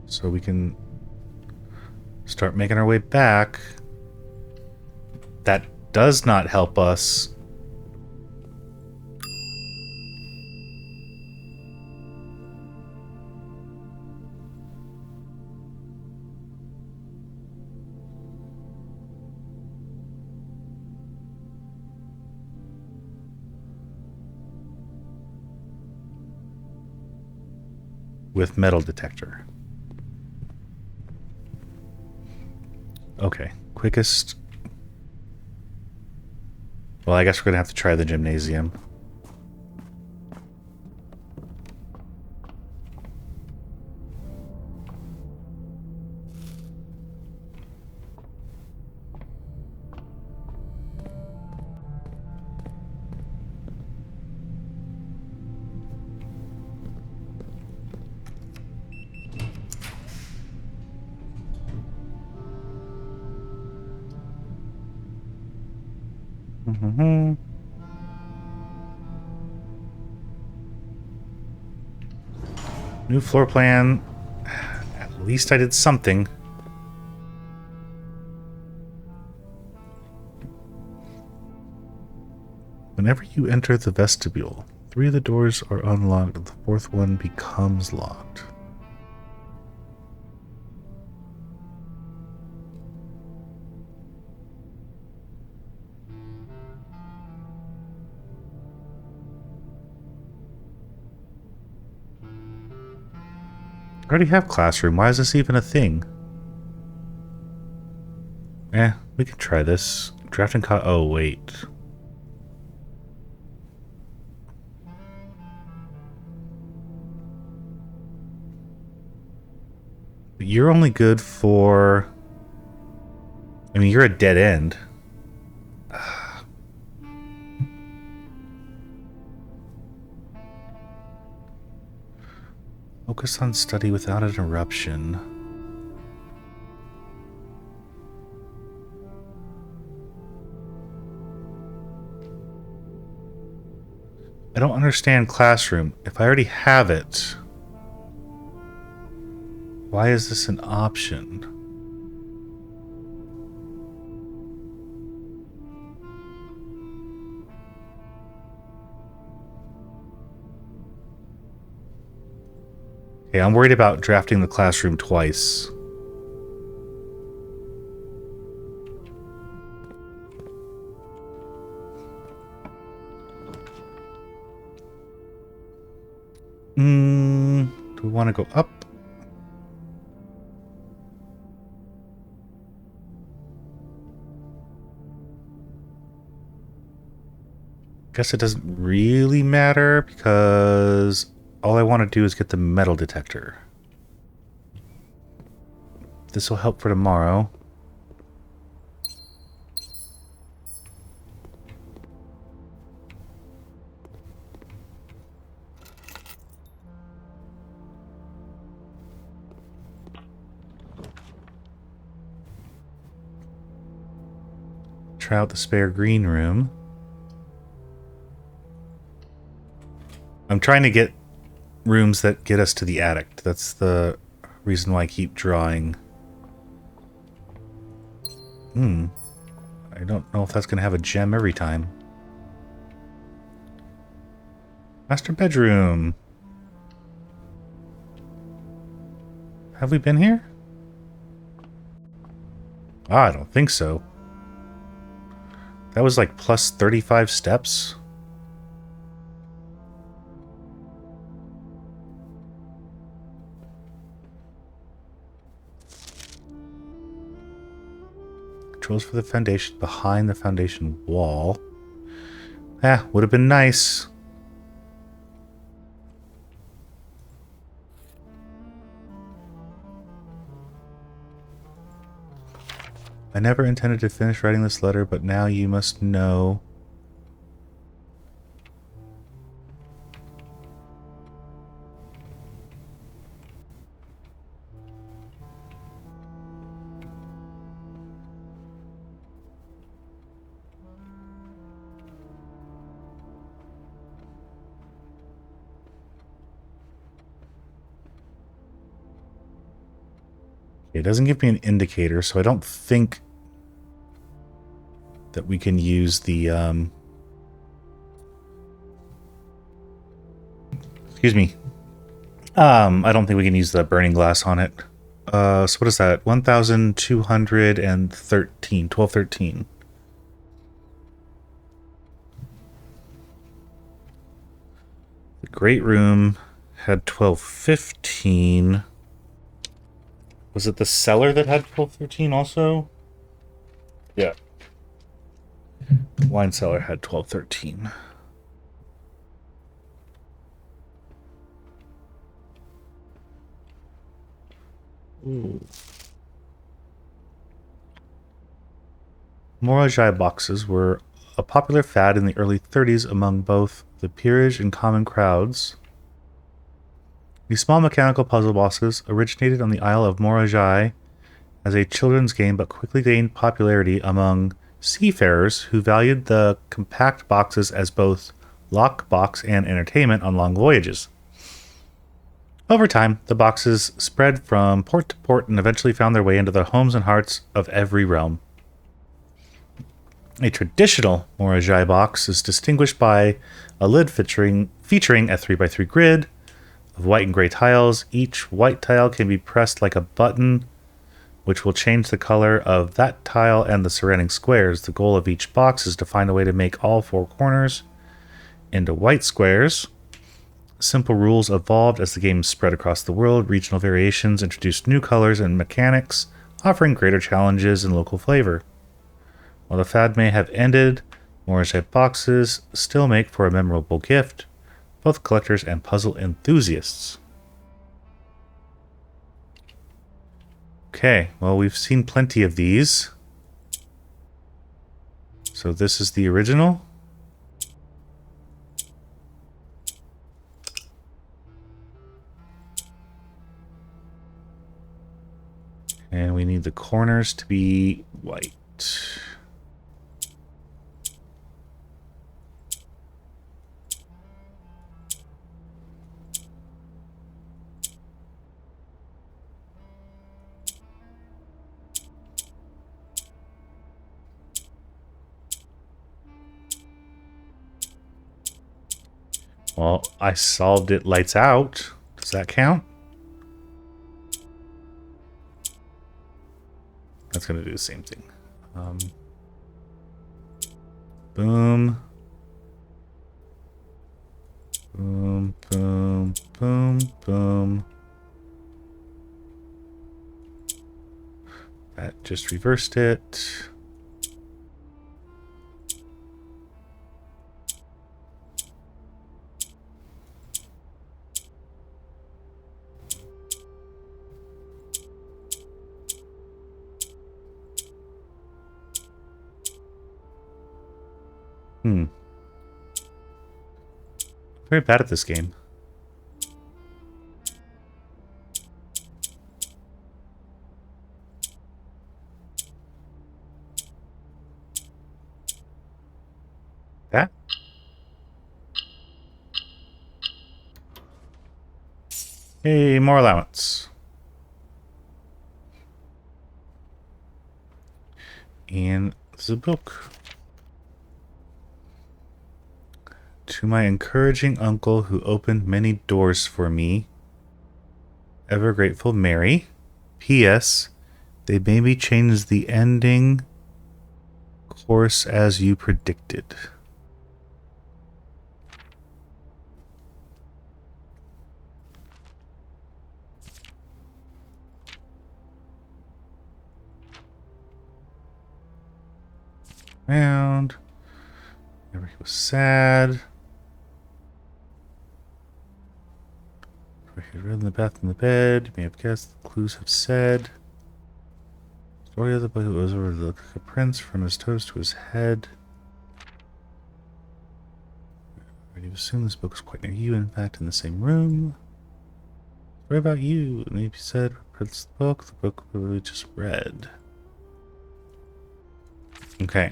So we can start making our way back. That does not help us. With metal detector. Okay, quickest. Well, I guess we're gonna have to try the gymnasium. New floor plan. At least I did something. Whenever you enter the vestibule, 3 of the doors are unlocked and the 4th one becomes locked. I already have classroom. Why is this even a thing? We can try this. Drafting oh, wait. But you're only good for... I mean, you're a dead end. Focus on study without interruption. I don't understand classroom. If I already have it, why is this an option? Okay, I'm worried about drafting the classroom twice. Do we want to go up? Guess it doesn't really matter because all I want to do is get the metal detector. This will help for tomorrow. Try out the spare green room. I'm trying to get rooms that get us to the attic. That's the reason why I keep drawing. I don't know if that's going to have a gem every time. Master bedroom. Have we been here? I don't think so. That was like plus 35 steps. controls for the foundation behind the foundation wall. Would have been nice. I never intended to finish writing this letter, but now you must know. It doesn't give me an indicator, so I don't think that we can use the, excuse me. I don't think we can use the burning glass on it. So what is that? 1,213. 1213. The great room had 1215. Was it the cellar that had 1213 also? Yeah. The wine cellar had 1213. Ooh. Morajai boxes were a popular fad in the early 30s among both the peerage and common crowds. These small mechanical puzzle boxes originated on the Isle of Morajai as a children's game but quickly gained popularity among seafarers who valued the compact boxes as both lockbox and entertainment on long voyages. Over time, the boxes spread from port to port and eventually found their way into the homes and hearts of every realm. A traditional Morajai box is distinguished by a lid featuring a 3x3 grid of white and gray tiles. Each white tile can be pressed like a button, which will change the color of that tile and the surrounding squares. The goal of each box is to find a way to make all four corners into white squares. Simple rules evolved as the game spread across the world. Regional variations introduced new colors and mechanics, offering greater challenges and local flavor. While the fad may have ended, Morajai boxes still make for a memorable gift, both collectors and puzzle enthusiasts. Okay, well, we've seen plenty of these. So this is the original. And we need the corners to be white. Well, I solved it lights out. Does that count? That's going to do the same thing. Boom. Boom, boom, boom, boom. That just reversed it. Very bad at this game. That? Hey, more allowance. And the book. To my encouraging uncle who opened many doors for me. Ever grateful, Mary. P.S. They maybe changed the ending course as you predicted. around. Whenever he was sad. He read in the bath in the bed. You may have guessed the clues have said. Story of the book was over the prince from his toes to his head. You assume this book was quite near you, in fact, in the same room. Story about you. And maybe said, Prince the book we just read. Okay,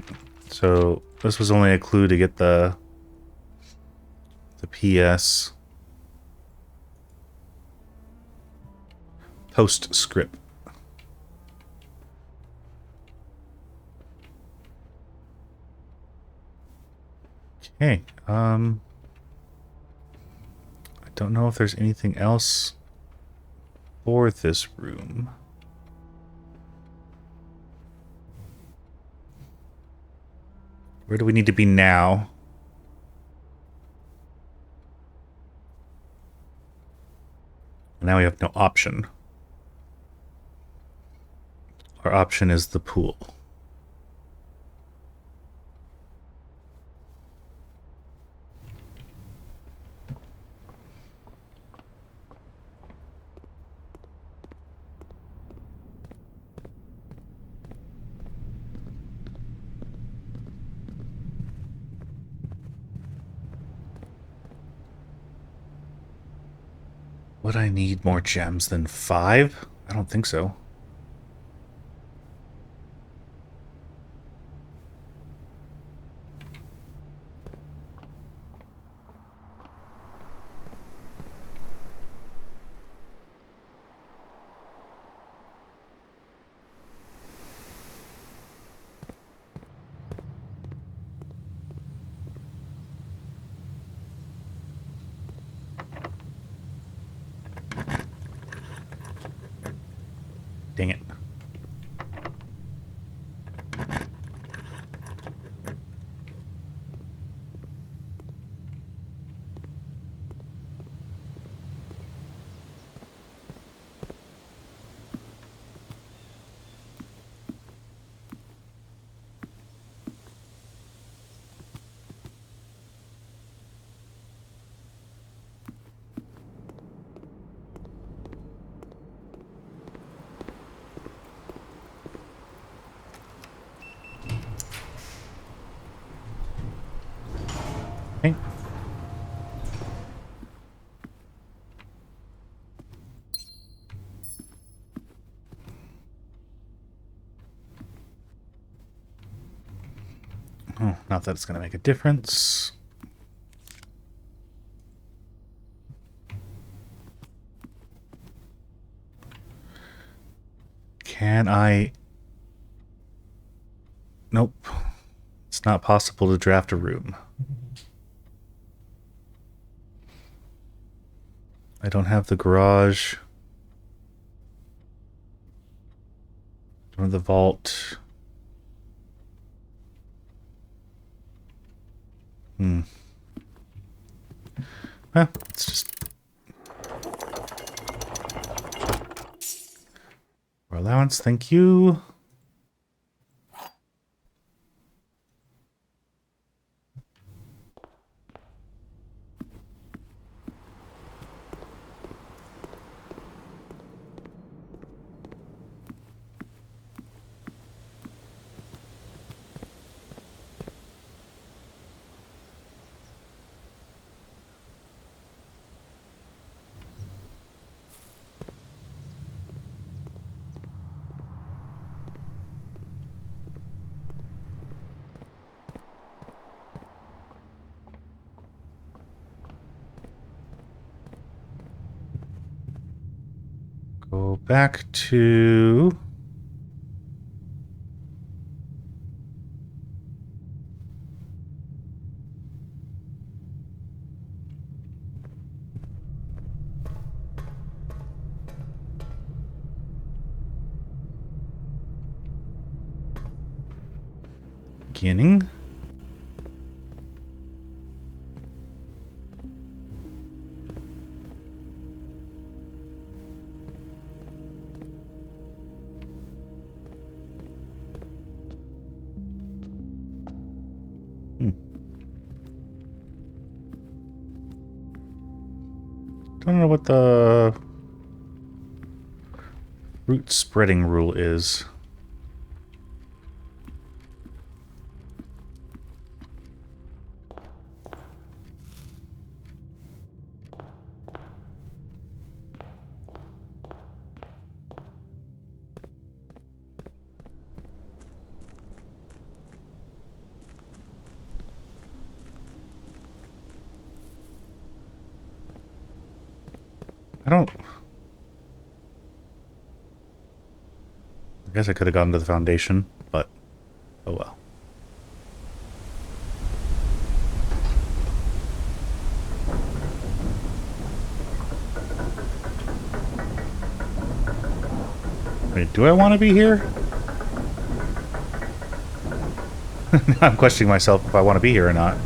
so this was only a clue to get the PS postscript. Okay, I don't know if there's anything else for this room. Where do we need to be now? Now we have no option. Our option is the pool. Would I need more gems than 5? I don't think so. Dang it. Okay. Oh, not that it's going to make a difference. Can I... Nope. It's not possible to draft a room. I don't have the garage. Or the vault. Well, it's just... For allowance, thank you. Go back to... beginning. Hmm. Don't know what the root spreading rule is. I guess I could have gone to the foundation, but oh well. Wait, do I want to be here? I'm questioning myself if I want to be here or not.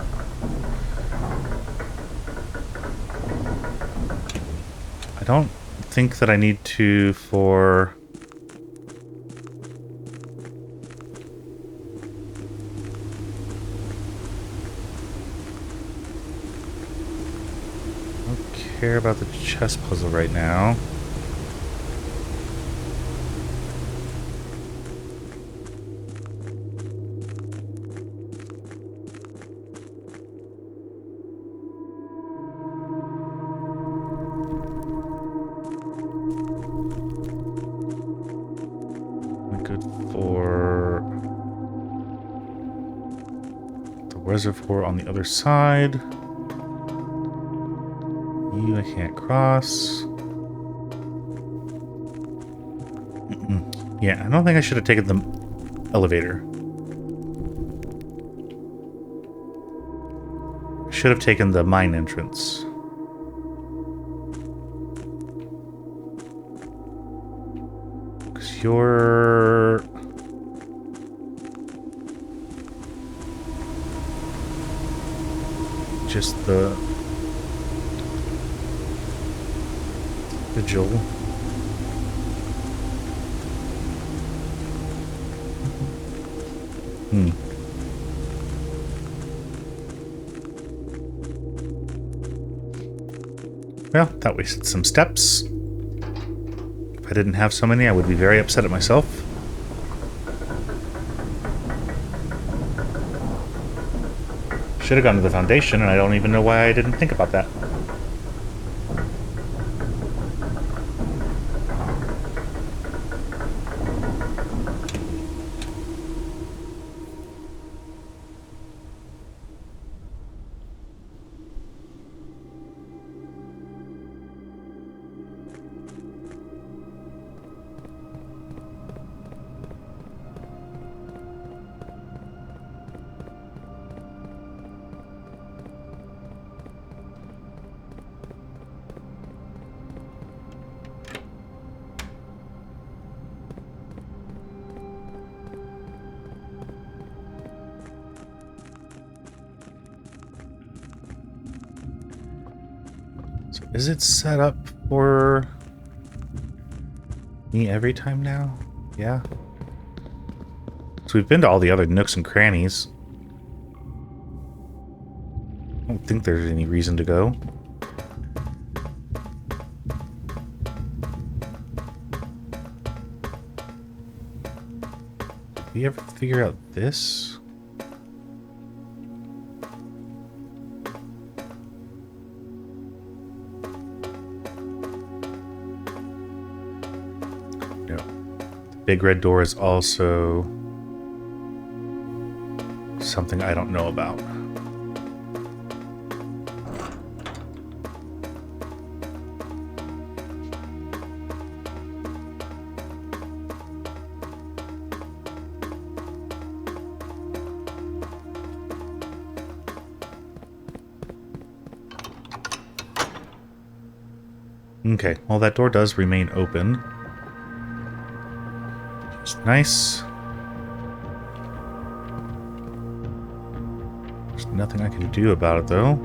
I don't think that I need to for... I don't care about the chess puzzle right now. Reservoir on the other side. You I can't cross. Yeah, I don't think I should have taken the elevator. Should have taken the mine entrance. Because you're... just the vigil. Well, that wasted some steps. If I didn't have so many, I would be very upset at myself. Should have gone to the foundation, and I don't even know why I didn't think about that. So is it set up for me every time now? Yeah. So we've been to all the other nooks and crannies. I don't think there's any reason to go. Did we ever figure out this? No. The big red door is also something I don't know about. Okay, well that door does remain open. It's nice. There's nothing I can do about it though.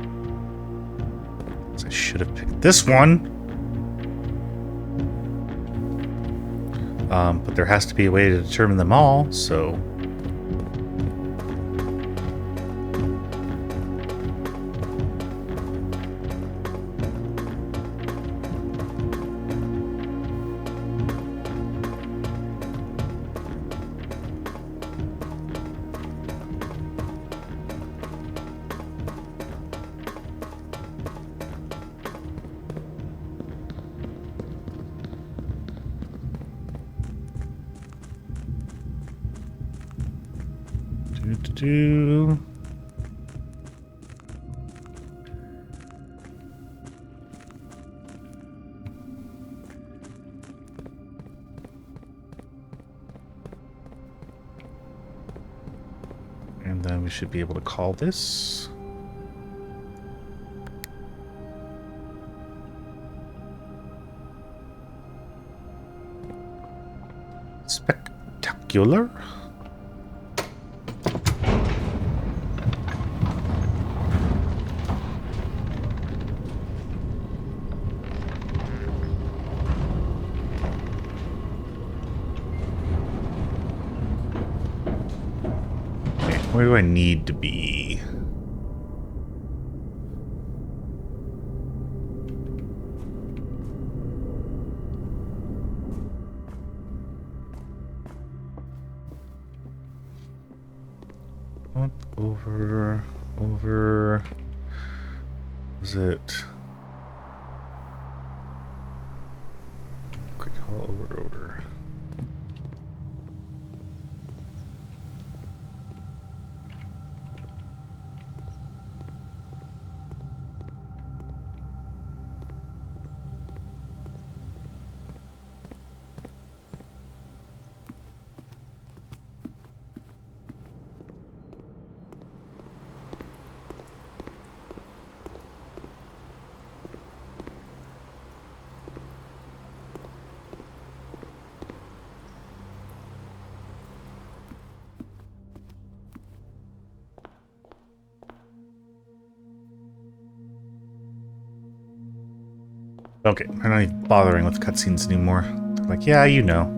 I should have picked this one. But there has to be a way to determine them all, so... Do. And then we should be able to call this. Spectacular. Okay, where do I need to be? Up, over. Was it? Quick call over. Okay, I'm not even bothering with cutscenes anymore. They're like, yeah, you know.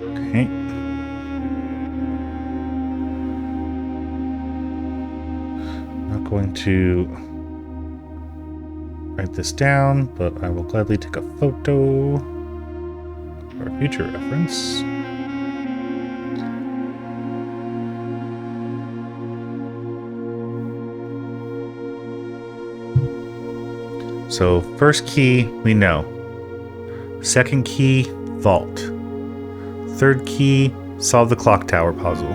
Okay. Not going to write this down, but I will gladly take a photo for future reference. So, first key, we know. Second key, vault. Third key, solve the clock tower puzzle.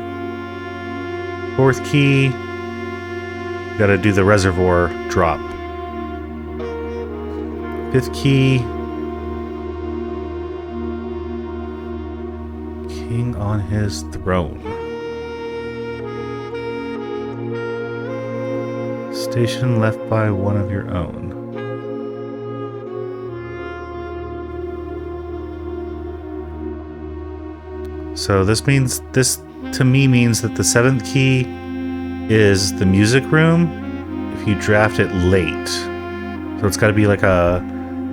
Fourth key, gotta do the reservoir drop. Fifth key, king on his throne. Station left by one of your own. So this to me means that the seventh key is the music room if you draft it late. So it's got to be like a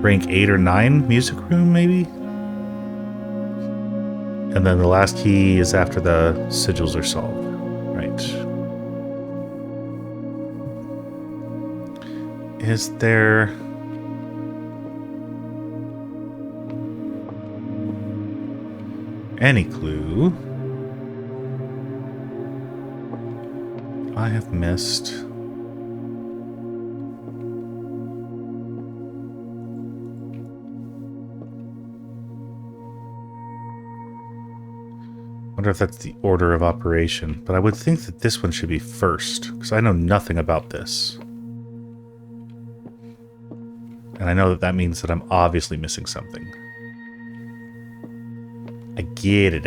rank 8 or 9 music room maybe? And then the last key is after the sigils are solved. Right. Is there... any clue I have missed? Wonder if that's the order of operation, but I would think that this one should be first, because I know nothing about this. And I know that that means that I'm obviously missing something. I get it.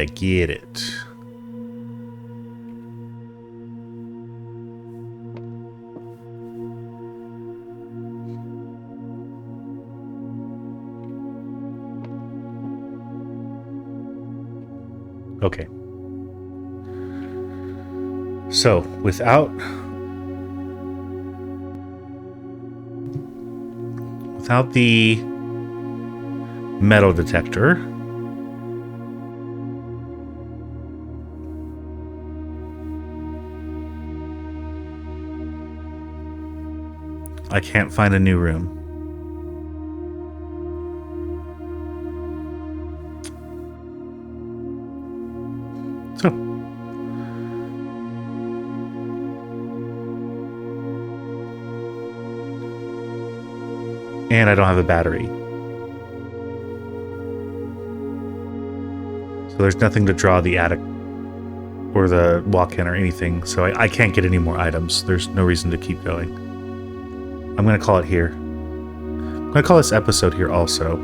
Okay. So, without the metal detector, I can't find a new room. And I don't have a battery. So there's nothing to draw the attic or the walk-in or anything. So I can't get any more items. There's no reason to keep going. I'm going to call it here. I'm going to call this episode here also.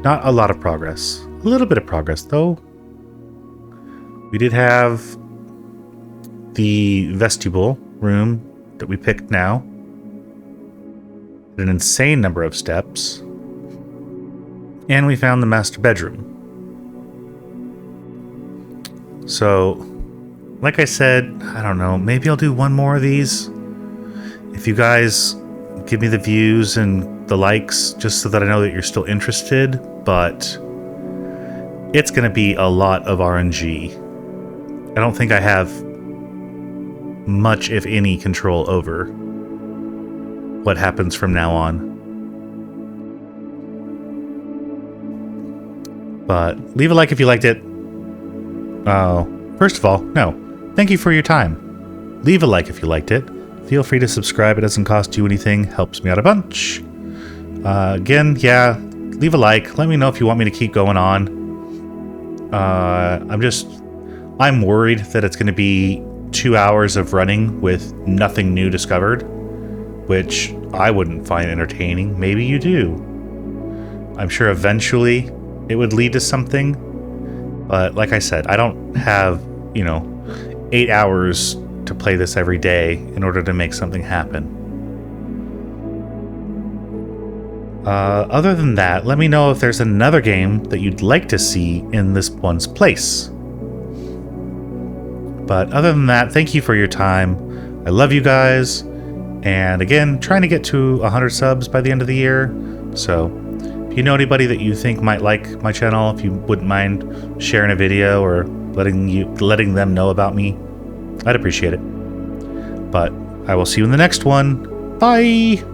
Not a lot of progress. A little bit of progress, though. We did have the vestibule room that we picked now. An insane number of steps. And we found the master bedroom. So, like I said, I don't know, maybe I'll do one more of these. If you guys give me the views and the likes, just so that I know that you're still interested, but it's going to be a lot of RNG. I don't think I have much, if any, control over what happens from now on. But leave a like if you liked it. First of all, no. Thank you for your time. Leave a like if you liked it. Feel free to subscribe. It doesn't cost you anything. Helps me out a bunch. Again, yeah, leave a like. Let me know if you want me to keep going on. I'm worried that it's going to be 2 hours of running with nothing new discovered, which I wouldn't find entertaining. Maybe you do. I'm sure eventually it would lead to something. But like I said, I don't have, 8 hours to play this every day in order to make something happen. Other than that, let me know if there's another game that you'd like to see in this one's place. But other than that, thank you for your time. I love you guys. And again, trying to get to 100 subs by the end of the year. So if you know anybody that you think might like my channel, if you wouldn't mind sharing a video or letting them know about me, I'd appreciate it. But I will see you in the next one. Bye!